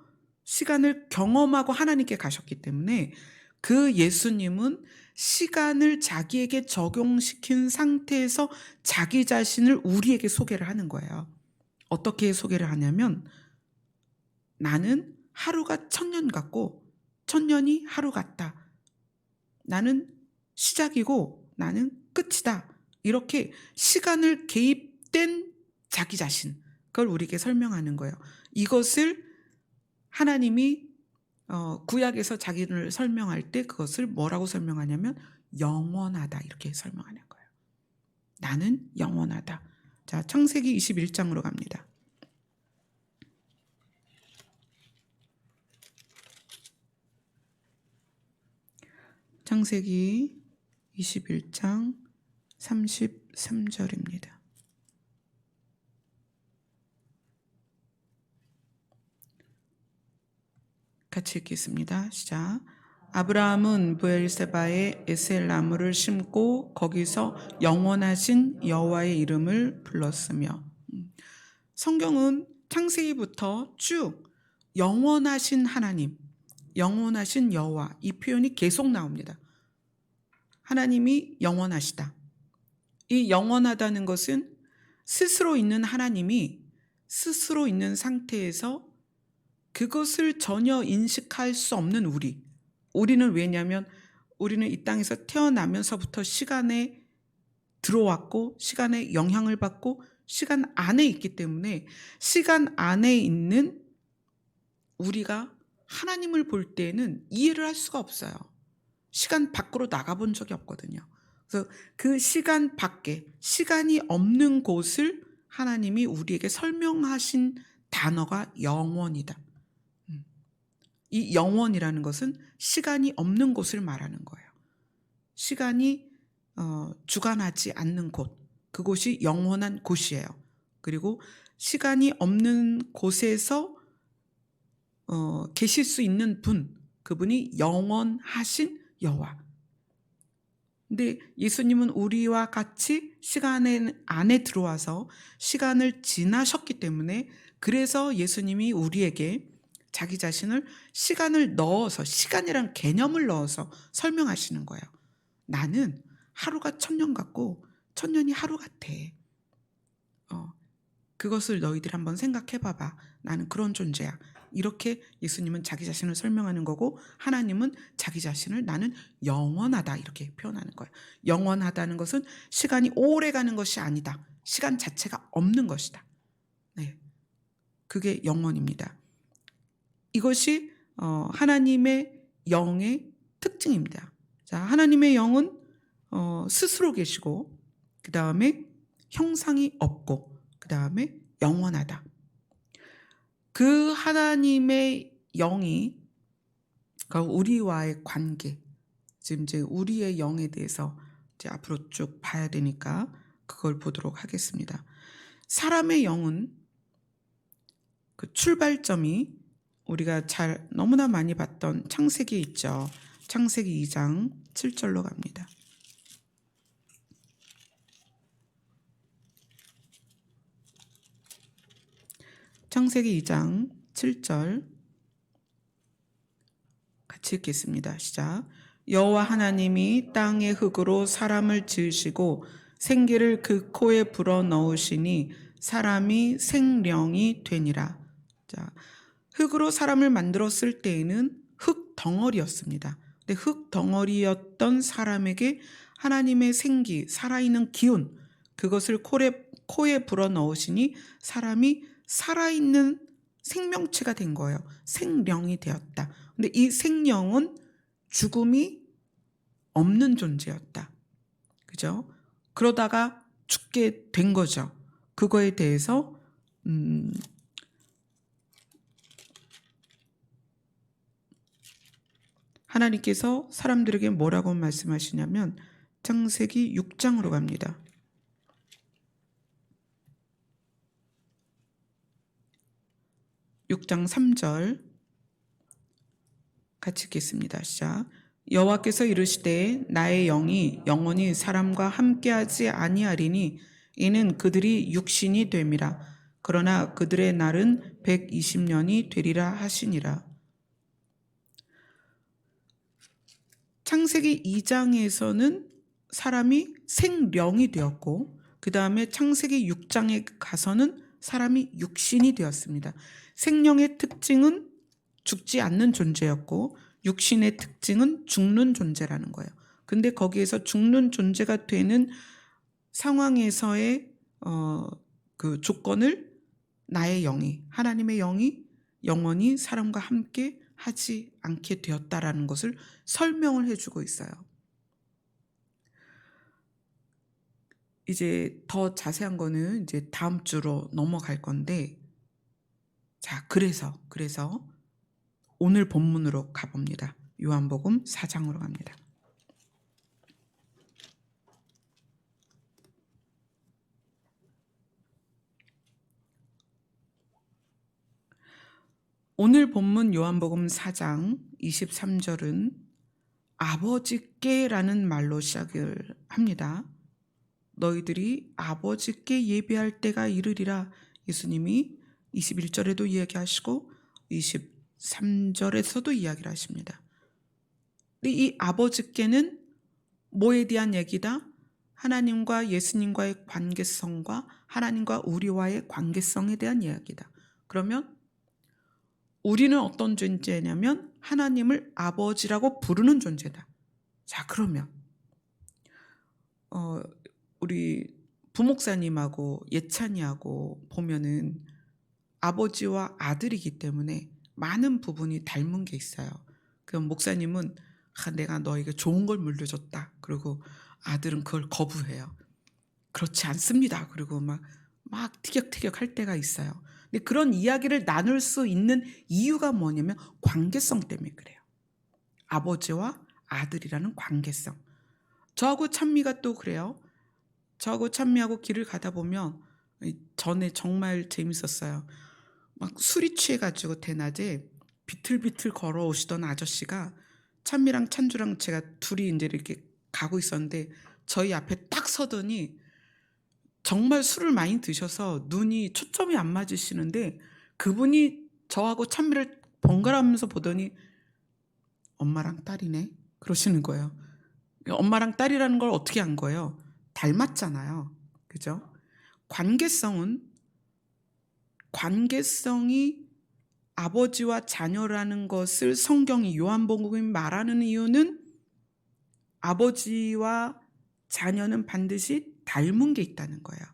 시간을 경험하고 하나님께 가셨기 때문에 그 예수님은 시간을 자기에게 적용시킨 상태에서 자기 자신을 우리에게 소개를 하는 거예요. 어떻게 소개를 하냐면 나는 하루가 1000년 같고 1000년이 하루 같다. 나는 시작이고 나는 끝이다. 이렇게 시간을 개입된 자기 자신, 그걸 우리에게 설명하는 거예요. 이것을 하나님이 구약에서 자기를 설명할 때 그것을 뭐라고 설명하냐면 영원하다 이렇게 설명하는 거예요. 나는 영원하다. 자, 창세기 21장으로 갑니다. 창세기 21장 33절입니다. 같이 읽겠습니다. 시작. 아브라함은 브엘세바에 에셀 나무를 심고 거기서 영원하신 여호와의 이름을 불렀으며 성경은 창세기부터 쭉 영원하신 하나님, 영원하신 여호와 이 표현이 계속 나옵니다. 하나님이 영원하시다. 이 영원하다는 것은 스스로 있는 하나님이 스스로 있는 상태에서 그것을 전혀 인식할 수 없는 우리는 왜냐하면 우리는 이 땅에서 태어나면서부터 시간에 들어왔고 시간에 영향을 받고 시간 안에 있기 때문에 시간 안에 있는 우리가 하나님을 볼 때는 이해를 할 수가 없어요. 시간 밖으로 나가본 적이 없거든요. 그래서 그 시간 밖에 시간이 없는 곳을 하나님이 우리에게 설명하신 단어가 영원이다. 이 영원이라는 것은 시간이 없는 곳을 말하는 거예요. 시간이 주관하지 않는 곳, 그곳이 영원한 곳이에요. 그리고 시간이 없는 곳에서 계실 수 있는 분, 그분이 영원하신 여호와. 근데 예수님은 우리와 같이 시간 안에 들어와서 시간을 지나셨기 때문에 그래서 예수님이 우리에게 자기 자신을 시간을 넣어서 시간이란 개념을 넣어서 설명하시는 거예요. 나는 하루가 1000년 같고 1000년이 하루 같아. 그것을 너희들 한번 생각해 봐봐. 나는 그런 존재야. 이렇게 예수님은 자기 자신을 설명하는 거고 하나님은 자기 자신을 나는 영원하다 이렇게 표현하는 거예요. 영원하다는 것은 시간이 오래 가는 것이 아니다. 시간 자체가 없는 것이다. 네, 그게 영원입니다. 이것이 하나님의 영의 특징입니다. 자, 하나님의 영은 스스로 계시고 그 다음에 형상이 없고 그 다음에 영원하다. 그 하나님의 영이 우리와의 관계, 지금 이제 우리의 영에 대해서 이제 앞으로 쭉 봐야 되니까 그걸 보도록 하겠습니다. 사람의 영은 그 출발점이 우리가 너무나 많이 봤던 창세기 있죠. 창세기 2장 7절로 갑니다. 창세기 2장 7절 같이 읽겠습니다. 시작. 여호와 하나님이 땅의 흙으로 사람을 지으시고 생기를 그 코에 불어 넣으시니 사람이 생령이 되니라. 자, 흙으로 사람을 만들었을 때에는 흙 덩어리였습니다. 근데 흙 덩어리였던 사람에게 하나님의 생기, 살아있는 기운, 그것을 코에 불어넣으시니 사람이 살아있는 생명체가 된 거예요. 생령이 되었다. 근데 이 생령은 죽음이 없는 존재였다. 그죠? 그러다가 죽게 된 거죠. 그거에 대해서 하나님께서 사람들에게 뭐라고 말씀하시냐면 창세기 6장으로 갑니다. 6장 3절 같이 읽겠습니다. 시작. 여호와께서 이르시되 나의 영이 영원히 사람과 함께하지 아니하리니 이는 그들이 육신이 됨이라. 그러나 그들의 날은 120년이 되리라 하시니라. 창세기 2장에서는 사람이 생령이 되었고 그 다음에 창세기 6장에 가서는 사람이 육신이 되었습니다. 생령의 특징은 죽지 않는 존재였고 육신의 특징은 죽는 존재라는 거예요. 근데 거기에서 죽는 존재가 되는 상황에서의 그 조건을 나의 영이, 하나님의 영이 영원히 사람과 함께 하지 않게 되었다라는 것을 설명을 해주고 있어요. 이제 더 자세한 거는 이제 다음 주로 넘어갈 건데, 자, 그래서 오늘 본문으로 가봅니다. 요한복음 4장으로 갑니다. 오늘 본문 요한복음 4장 23절은 아버지께라는 말로 시작을 합니다. 너희들이 아버지께 예배할 때가 이르리라. 예수님이 21절에도 이야기하시고 23절에서도 이야기를 하십니다. 근데 이 아버지께는 뭐에 대한 얘기다? 하나님과 예수님과의 관계성과 하나님과 우리와의 관계성에 대한 이야기다. 그러면 우리는 어떤 존재냐면 하나님을 아버지라고 부르는 존재다. 자, 그러면 우리 부목사님하고 예찬이하고 보면은 아버지와 아들이기 때문에 많은 부분이 닮은 게 있어요. 그럼 목사님은 내가 너에게 좋은 걸 물려줬다. 그리고 아들은 그걸 거부해요. 그렇지 않습니다. 그리고 막 티격태격 할 때가 있어요. 근데 그런 이야기를 나눌 수 있는 이유가 뭐냐면 관계성 때문에 그래요. 아버지와 아들이라는 관계성. 저하고 찬미가 또 그래요. 저하고 찬미하고 길을 가다 보면 전에 정말 재밌었어요. 막 술이 취해가지고 대낮에 비틀비틀 걸어오시던 아저씨가 찬미랑 찬주랑 제가 둘이 이제 이렇게 가고 있었는데 저희 앞에 딱 서더니 정말 술을 많이 드셔서 눈이 초점이 안 맞으시는데 그분이 저하고 찬미를 번갈아가면서 보더니 엄마랑 딸이네 그러시는 거예요. 엄마랑 딸이라는 걸 어떻게 안 거예요? 닮았잖아요. 그죠? 관계성이 아버지와 자녀라는 것을 성경이 요한복음이 말하는 이유는 아버지와 자녀는 반드시 닮은 게 있다는 거예요.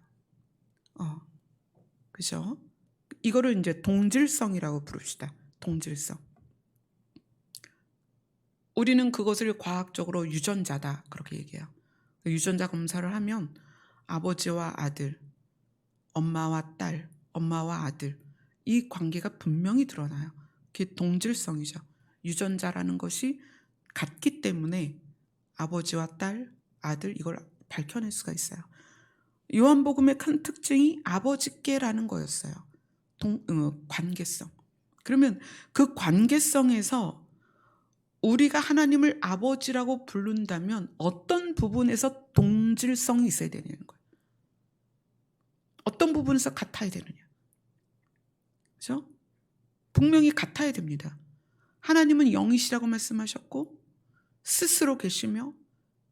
그죠? 이거를 이제 동질성이라고 부릅시다. 동질성. 우리는 그것을 과학적으로 유전자다 그렇게 얘기해요. 유전자 검사를 하면 아버지와 아들, 엄마와 딸, 엄마와 아들 이 관계가 분명히 드러나요. 그게 동질성이죠. 유전자라는 것이 같기 때문에 아버지와 딸, 아들 이걸 밝혀낼 수가 있어요. 요한복음의 큰 특징이 아버지께라는 거였어요. 관계성. 그러면 그 관계성에서 우리가 하나님을 아버지라고 부른다면 어떤 부분에서 동질성이 있어야 되는 거예요. 어떤 부분에서 같아야 되느냐. 그렇죠? 분명히 같아야 됩니다. 하나님은 영이시라고 말씀하셨고 스스로 계시며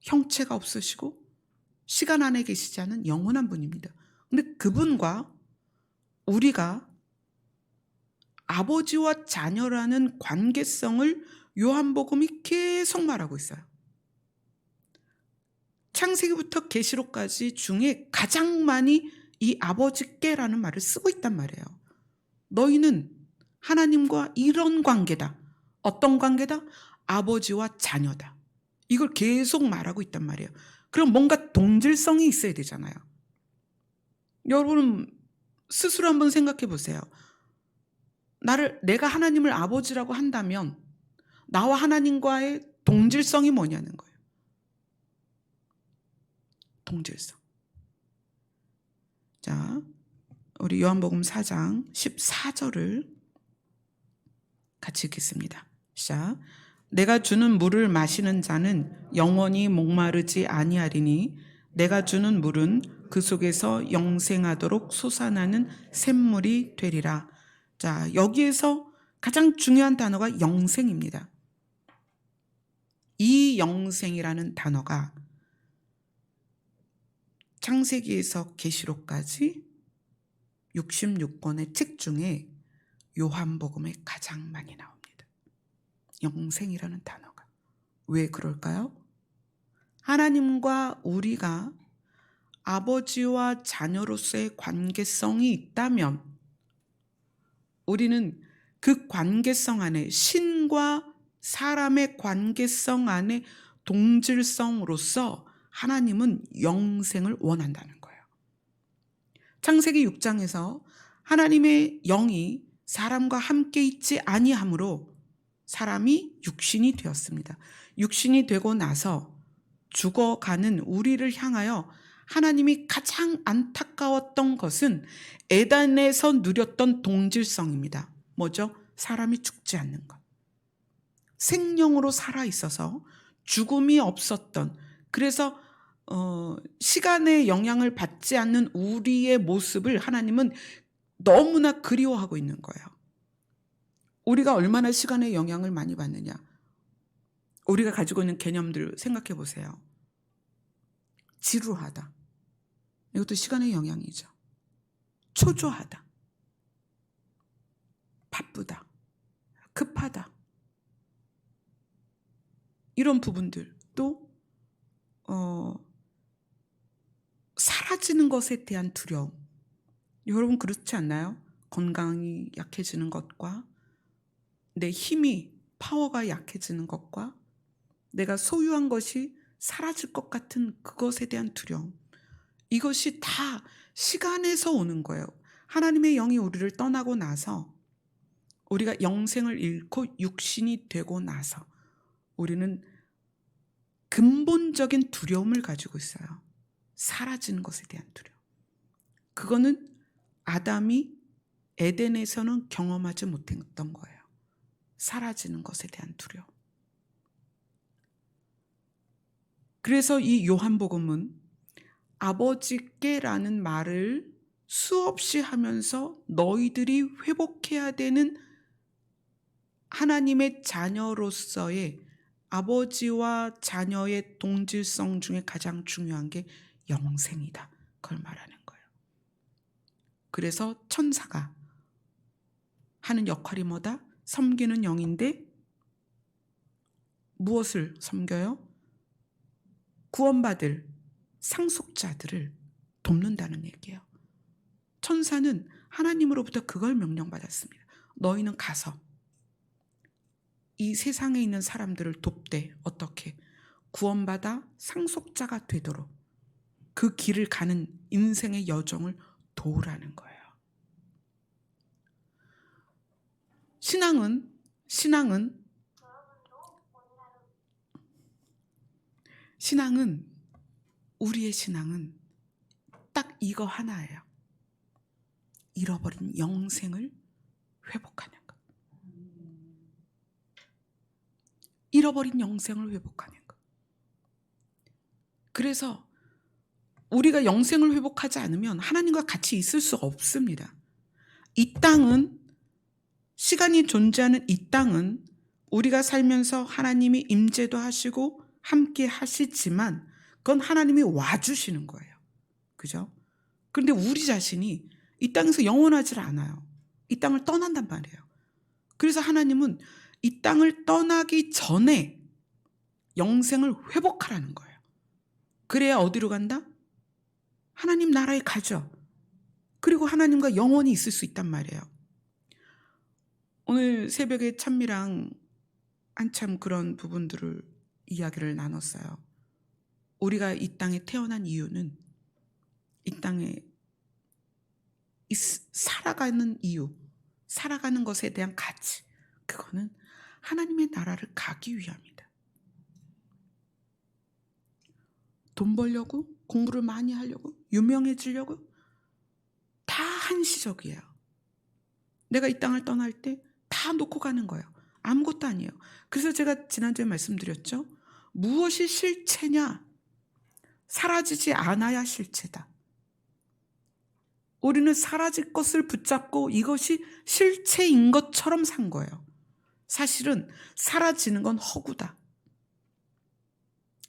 형체가 없으시고 시간 안에 계시지 않은 영원한 분입니다. 근데 그분과 우리가 아버지와 자녀라는 관계성을 요한복음이 계속 말하고 있어요. 창세기부터 계시록까지 중에 가장 많이 이 아버지께라는 말을 쓰고 있단 말이에요. 너희는 하나님과 이런 관계다. 어떤 관계다? 아버지와 자녀다. 이걸 계속 말하고 있단 말이에요. 그럼 뭔가 동질성이 있어야 되잖아요. 여러분 스스로 한번 생각해 보세요. 내가 하나님을 아버지라고 한다면 나와 하나님과의 동질성이 뭐냐는 거예요. 동질성. 자, 우리 요한복음 4장 14절을 같이 읽겠습니다. 시작. 내가 주는 물을 마시는 자는 영원히 목마르지 아니하리니 내가 주는 물은 그 속에서 영생하도록 솟아나는 샘물이 되리라. 자, 여기에서 가장 중요한 단어가 영생입니다. 이 영생이라는 단어가 창세기에서 계시록까지 66권의 책 중에 요한복음에 가장 많이 나옵니다. 영생이라는 단어가. 왜 그럴까요? 하나님과 우리가 아버지와 자녀로서의 관계성이 있다면 우리는 그 관계성 안에 신과 사람의 관계성 안에 동질성으로서 하나님은 영생을 원한다는 거예요. 창세기 6장에서 하나님의 영이 사람과 함께 있지 아니하므로 사람이 육신이 되었습니다. 육신이 되고 나서 죽어가는 우리를 향하여 하나님이 가장 안타까웠던 것은 에덴에서 누렸던 동질성입니다. 뭐죠? 사람이 죽지 않는 것. 생명으로 살아있어서 죽음이 없었던, 그래서 시간의 영향을 받지 않는 우리의 모습을 하나님은 너무나 그리워하고 있는 거예요. 우리가 얼마나 시간의 영향을 많이 받느냐. 우리가 가지고 있는 개념들 생각해 보세요. 지루하다. 이것도 시간의 영향이죠. 초조하다. 바쁘다. 급하다. 이런 부분들. 또 사라지는 것에 대한 두려움. 여러분 그렇지 않나요? 건강이 약해지는 것과 내 힘이, 파워가 약해지는 것과 내가 소유한 것이 사라질 것 같은 그것에 대한 두려움. 이것이 다 시간에서 오는 거예요. 하나님의 영이 우리를 떠나고 나서 우리가 영생을 잃고 육신이 되고 나서 우리는 근본적인 두려움을 가지고 있어요. 사라지는 것에 대한 두려움. 그거는 아담이 에덴에서는 경험하지 못했던 거예요. 사라지는 것에 대한 두려움. 그래서 이 요한복음은 아버지께라는 말을 수없이 하면서 너희들이 회복해야 되는 하나님의 자녀로서의 아버지와 자녀의 동질성 중에 가장 중요한 게 영생이다. 그걸 말하는 거예요. 그래서 천사가 하는 역할이 뭐다? 섬기는 영인데 무엇을 섬겨요? 구원받을 상속자들을 돕는다는 얘기예요. 천사는 하나님으로부터 그걸 명령받았습니다. 너희는 가서 이 세상에 있는 사람들을 돕되 어떻게? 구원받아 상속자가 되도록 그 길을 가는 인생의 여정을 도우라는 거예요. 우리의 신앙은 딱 이거 하나예요. 잃어버린 영생을 회복하는 것. 잃어버린 영생을 회복하는 것. 그래서 우리가 영생을 회복하지 않으면 하나님과 같이 있을 수가 없습니다. 이 땅은, 시간이 존재하는 이 땅은 우리가 살면서 하나님이 임재도 하시고 함께 하시지만 그건 하나님이 와주시는 거예요. 그죠? 그런데 우리 자신이 이 땅에서 영원하지 않아요. 이 땅을 떠난단 말이에요. 그래서 하나님은 이 땅을 떠나기 전에 영생을 회복하라는 거예요. 그래야 어디로 간다? 하나님 나라에 가죠. 그리고 하나님과 영원히 있을 수 있단 말이에요. 오늘 새벽에 찬미랑 한참 그런 부분들을 이야기를 나눴어요. 우리가 이 땅에 태어난 이유는, 이 땅에 살아가는 이유, 살아가는 것에 대한 가치, 그거는 하나님의 나라를 가기 위함이다. 돈 벌려고, 공부를 많이 하려고, 유명해지려고, 다 한시적이에요. 내가 이 땅을 떠날 때 다 놓고 가는 거예요. 아무것도 아니에요. 그래서 제가 지난주에 말씀드렸죠. 무엇이 실체냐? 사라지지 않아야 실체다. 우리는 사라질 것을 붙잡고 이것이 실체인 것처럼 산 거예요. 사실은 사라지는 건 허구다.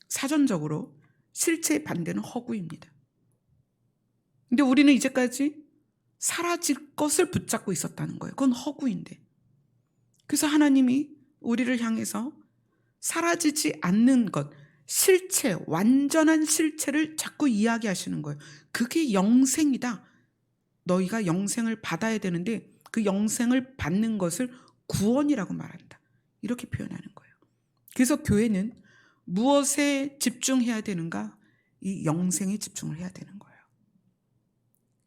사전적으로 실체의 반대는 허구입니다. 근데 우리는 이제까지 사라질 것을 붙잡고 있었다는 거예요. 그건 허구인데. 그래서 하나님이 우리를 향해서 사라지지 않는 것, 실체, 완전한 실체를 자꾸 이야기하시는 거예요. 그게 영생이다. 너희가 영생을 받아야 되는데 그 영생을 받는 것을 구원이라고 말한다. 이렇게 표현하는 거예요. 그래서 교회는 무엇에 집중해야 되는가? 이 영생에 집중을 해야 되는 거예요.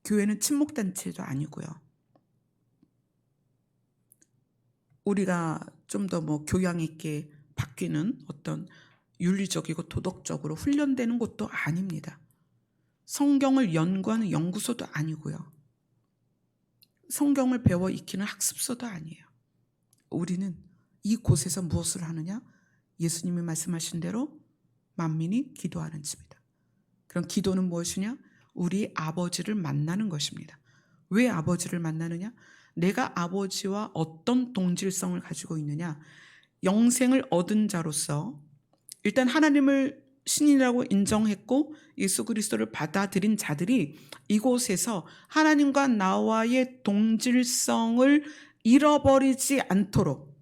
교회는 친목단체도 아니고요. 우리가 좀 더 교양 있게 바뀌는 어떤 윤리적이고 도덕적으로 훈련되는 곳도 아닙니다. 성경을 연구하는 연구소도 아니고요. 성경을 배워 익히는 학습소도 아니에요. 우리는 이곳에서 무엇을 하느냐? 예수님이 말씀하신 대로 만민이 기도하는 집이다. 그럼 기도는 무엇이냐? 우리 아버지를 만나는 것입니다. 왜 아버지를 만나느냐? 내가 아버지와 어떤 동질성을 가지고 있느냐? 영생을 얻은 자로서 일단 하나님을 신이라고 인정했고 예수 그리스도를 받아들인 자들이 이곳에서 하나님과 나와의 동질성을 잃어버리지 않도록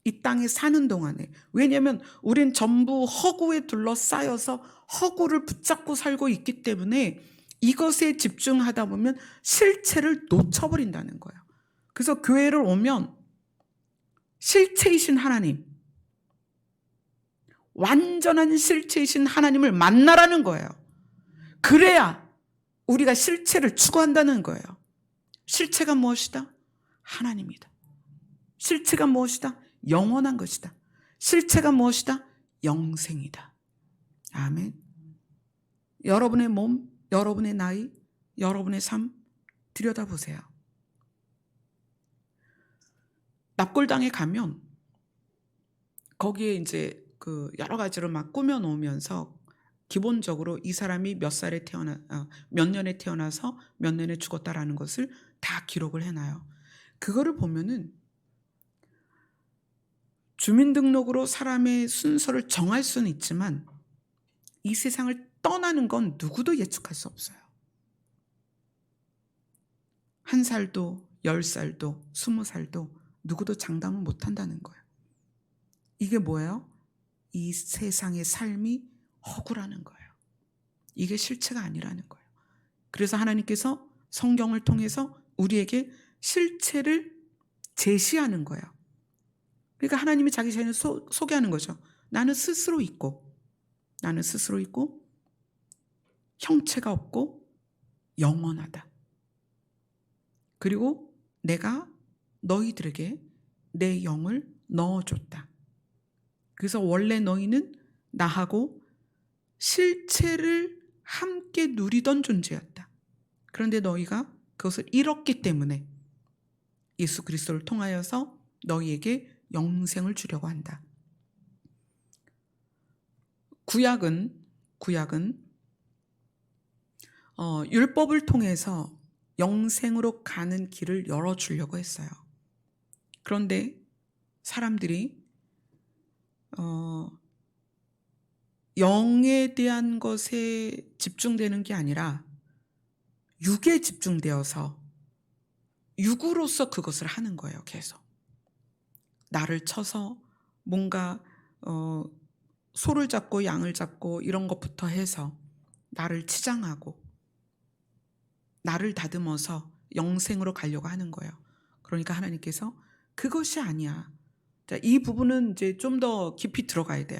이 땅에 사는 동안에, 왜냐하면 우린 전부 허구에 둘러싸여서 허구를 붙잡고 살고 있기 때문에 이것에 집중하다 보면 실체를 놓쳐버린다는 거예요. 그래서 교회를 오면 실체이신 하나님, 완전한 실체이신 하나님을 만나라는 거예요. 그래야 우리가 실체를 추구한다는 거예요. 실체가 무엇이다? 하나님이다. 실체가 무엇이다? 영원한 것이다. 실체가 무엇이다? 영생이다. 아멘. 여러분의 몸, 여러분의 나이, 여러분의 삶 들여다보세요. 납골당에 가면 거기에 이제 여러 가지로 막 꾸며 놓으면서 기본적으로 이 사람이 몇 년에 태어나서 몇 년에 죽었다라는 것을 다 기록을 해놔요. 그거를 보면은 주민등록으로 사람의 순서를 정할 수는 있지만 이 세상을 떠나는 건 누구도 예측할 수 없어요. 1살도 10살도 20살도 누구도 장담을 못한다는 거예요. 이게 뭐예요? 이 세상의 삶이 허구라는 거예요. 이게 실체가 아니라는 거예요. 그래서 하나님께서 성경을 통해서 우리에게 실체를 제시하는 거예요. 그러니까 하나님이 자기 자신을 소개하는 거죠. 나는 스스로 있고 형체가 없고 영원하다. 그리고 내가 너희들에게 내 영을 넣어줬다. 그래서 원래 너희는 나하고 실체를 함께 누리던 존재였다. 그런데 너희가 그것을 잃었기 때문에 예수 그리스도를 통하여서 너희에게 영생을 주려고 한다. 구약은 율법을 통해서 영생으로 가는 길을 열어주려고 했어요. 그런데 사람들이 영에 대한 것에 집중되는 게 아니라 육에 집중되어서 육으로서 그것을 하는 거예요. 계속 나를 쳐서 뭔가 소를 잡고 양을 잡고 이런 것부터 해서 나를 치장하고 나를 다듬어서 영생으로 가려고 하는 거예요. 그러니까 하나님께서 그것이 아니야. 자, 이 부분은 이제 좀 더 깊이 들어가야 돼요.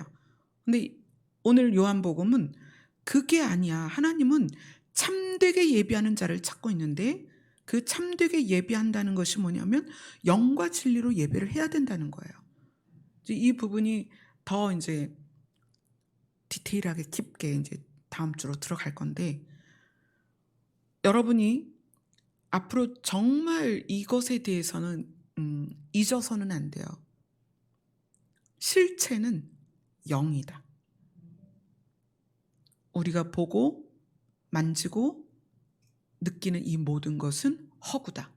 근데 오늘 요한복음은 그게 아니야. 하나님은 참되게 예비하는 자를 찾고 있는데 그 참되게 예비한다는 것이 뭐냐면 영과 진리로 예배를 해야 된다는 거예요. 이제 이 부분이 더 이제 디테일하게 깊게 이제 다음 주로 들어갈 건데, 여러분이 앞으로 정말 이것에 대해서는 잊어서는 안 돼요. 실체는 영이다. 우리가 보고 만지고 느끼는 이 모든 것은 허구다.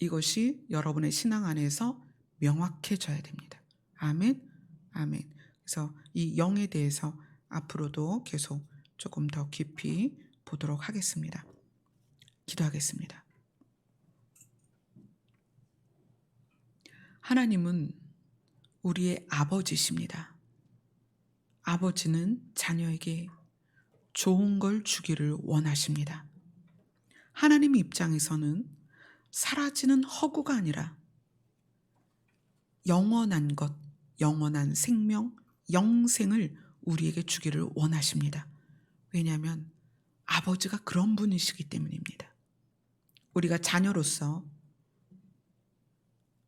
이것이 여러분의 신앙 안에서 명확해져야 됩니다. 아멘, 아멘. 그래서 이 영에 대해서 앞으로도 계속 조금 더 깊이 보도록 하겠습니다. 기도하겠습니다. 하나님은 우리의 아버지십니다. 아버지는 자녀에게 좋은 걸 주기를 원하십니다. 하나님 입장에서는 사라지는 허구가 아니라 영원한 것, 영원한 생명, 영생을 우리에게 주기를 원하십니다. 왜냐하면 아버지가 그런 분이시기 때문입니다. 우리가 자녀로서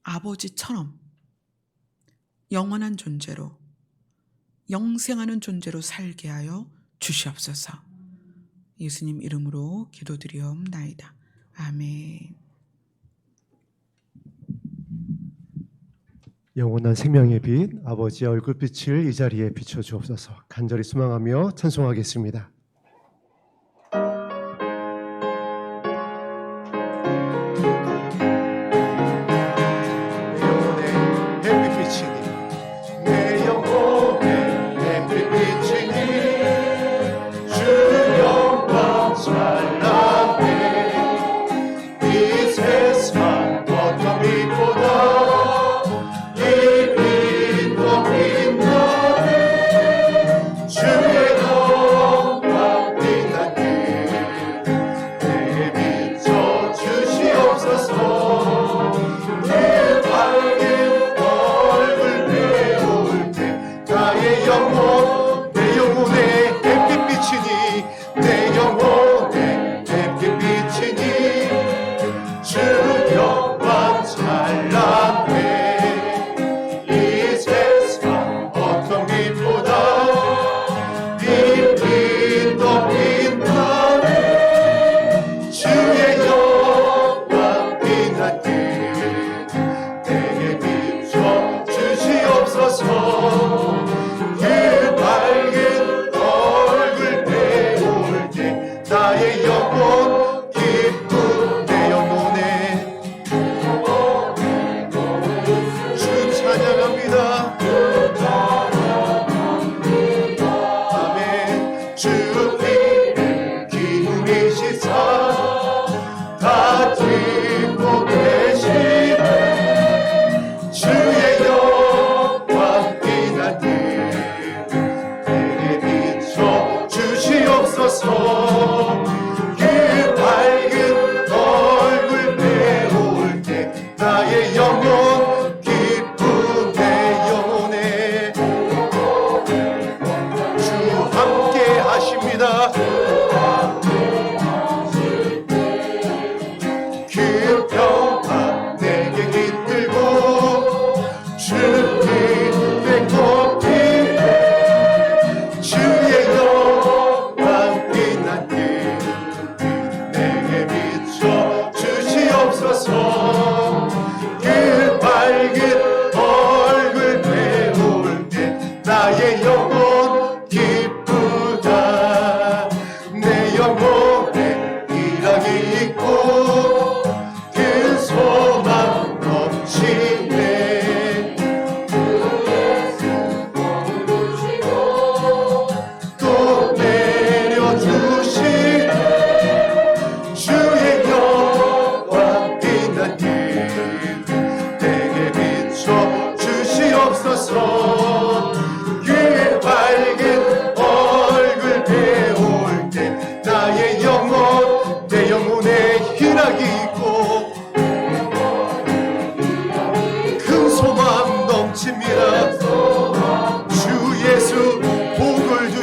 아버지처럼 영원한 존재로, 영생하는 존재로 살게 하여 주시옵소서. 예수님 이름으로 기도드리옵나이다. 아멘. 영원한 생명의 빛, 아버지의 얼굴빛을 이 자리에 비춰주옵소서. 간절히 소망하며 찬송하겠습니다.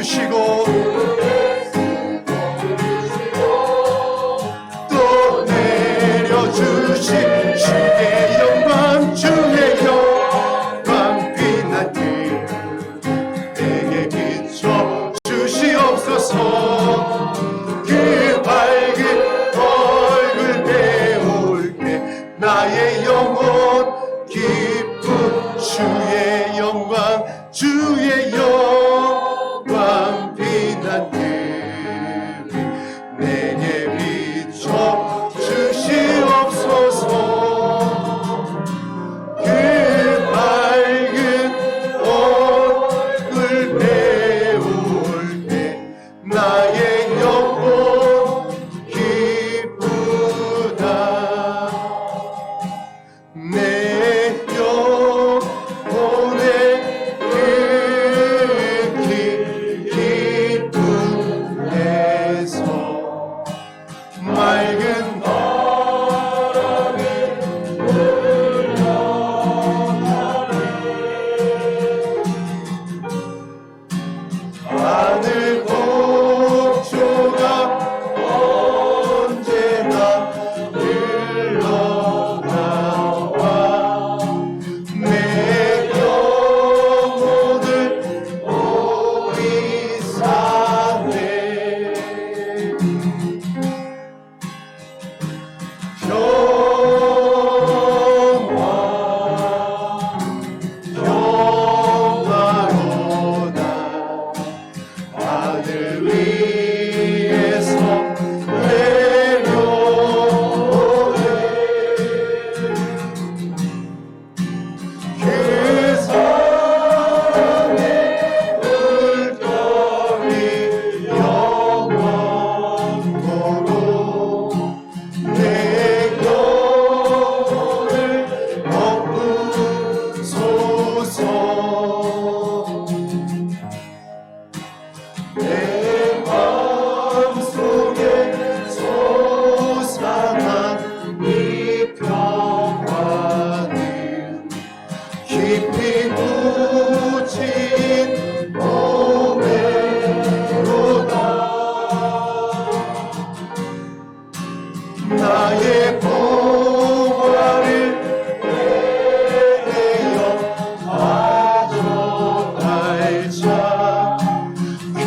주시고 또 내려주신 주의 영광 주의 영광 빛나게 내게 비춰 주시옵소서. 그 밝은 얼굴 배울 때 나의 영혼 기쁨 주의 영광 주의 영광 빛나게 내게 비춰 주시옵소서. 그 밝은 얼굴 배울 때 나의 영혼 기쁘다. 내 영혼의 기쁨에서 맑은 바람이 하늘 곡조가 언제나 흘러나와 내 영혼을 오이 사네. 평화로다 하늘 위에서 내려오네. 그 사랑의 물결이 영원토록 내 영혼을 먹으소서. 내 마음속에 솟아난 이 평화는 깊이 묻힌 보배로다. 나의 보화를 내어 가져갈 자 그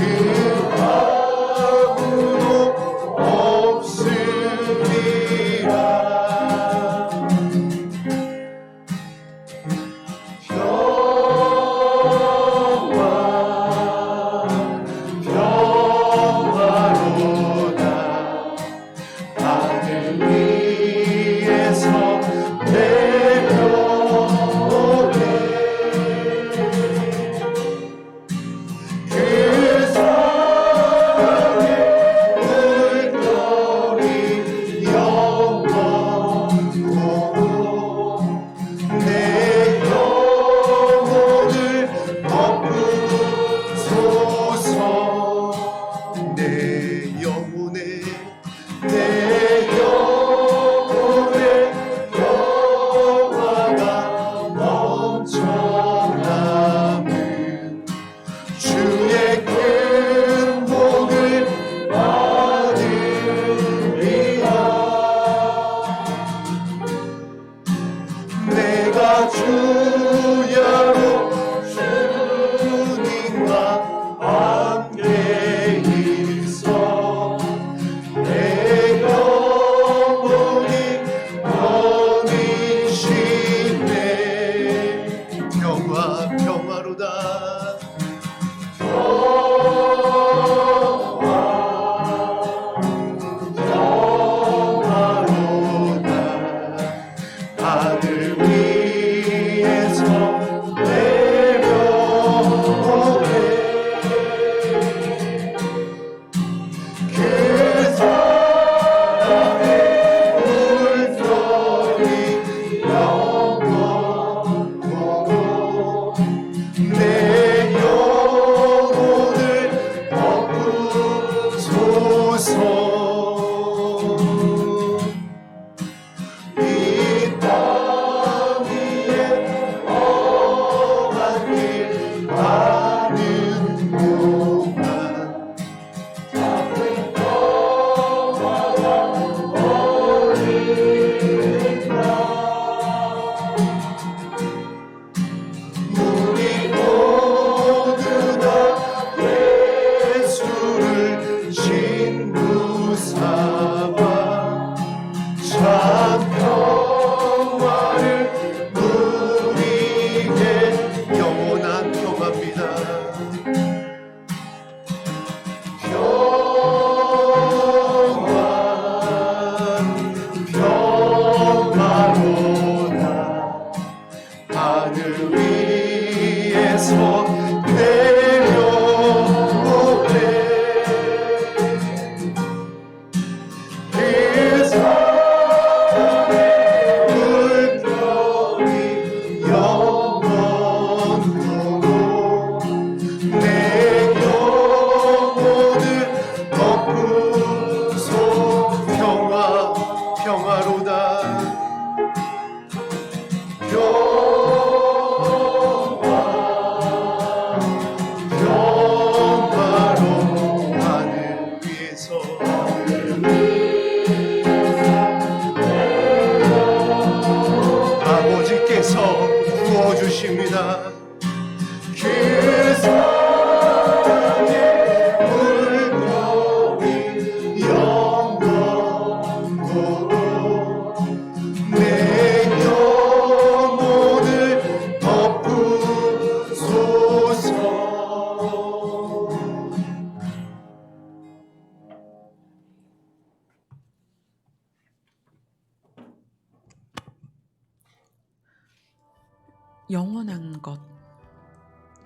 영원한 것,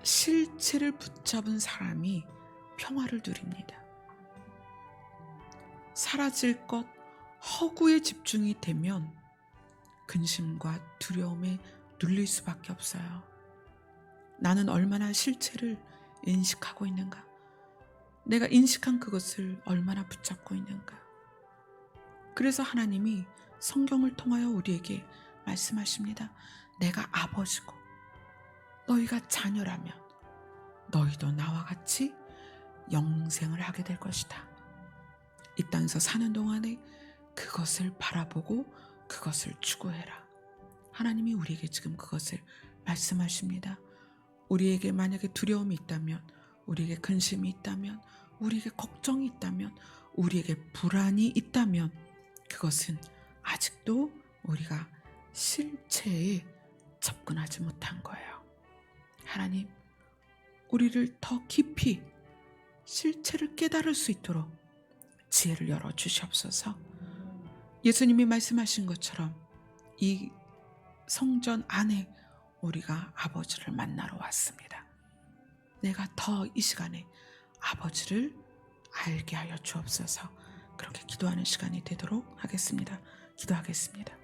실체를 붙잡은 사람이 평화를 누립니다. 사라질 것, 허구에 집중이 되면 근심과 두려움에 눌릴 수밖에 없어요. 나는 얼마나 실체를 인식하고 있는가? 내가 인식한 그것을 얼마나 붙잡고 있는가? 그래서 하나님이 성경을 통하여 우리에게 말씀하십니다. 내가 아버지고 너희가 자녀라면 너희도 나와 같이 영생을 하게 될 것이다. 이 땅에서 사는 동안에 그것을 바라보고 그것을 추구해라. 하나님이 우리에게 지금 그것을 말씀하십니다. 우리에게 만약에 두려움이 있다면, 우리에게 근심이 있다면, 우리에게 걱정이 있다면, 우리에게 불안이 있다면 그것은 아직도 우리가 실체에 접근하지 못한 거예요. 하나님, 우리를 더 깊이 실체를 깨달을 수 있도록 지혜를 열어 주시옵소서. 예수님이 말씀하신 것처럼 이 성전 안에 우리가 아버지를 만나러 왔습니다. 내가 더 이 시간에 아버지를 알게 하여 주옵소서. 그렇게 기도하는 시간이 되도록 하겠습니다. 기도하겠습니다.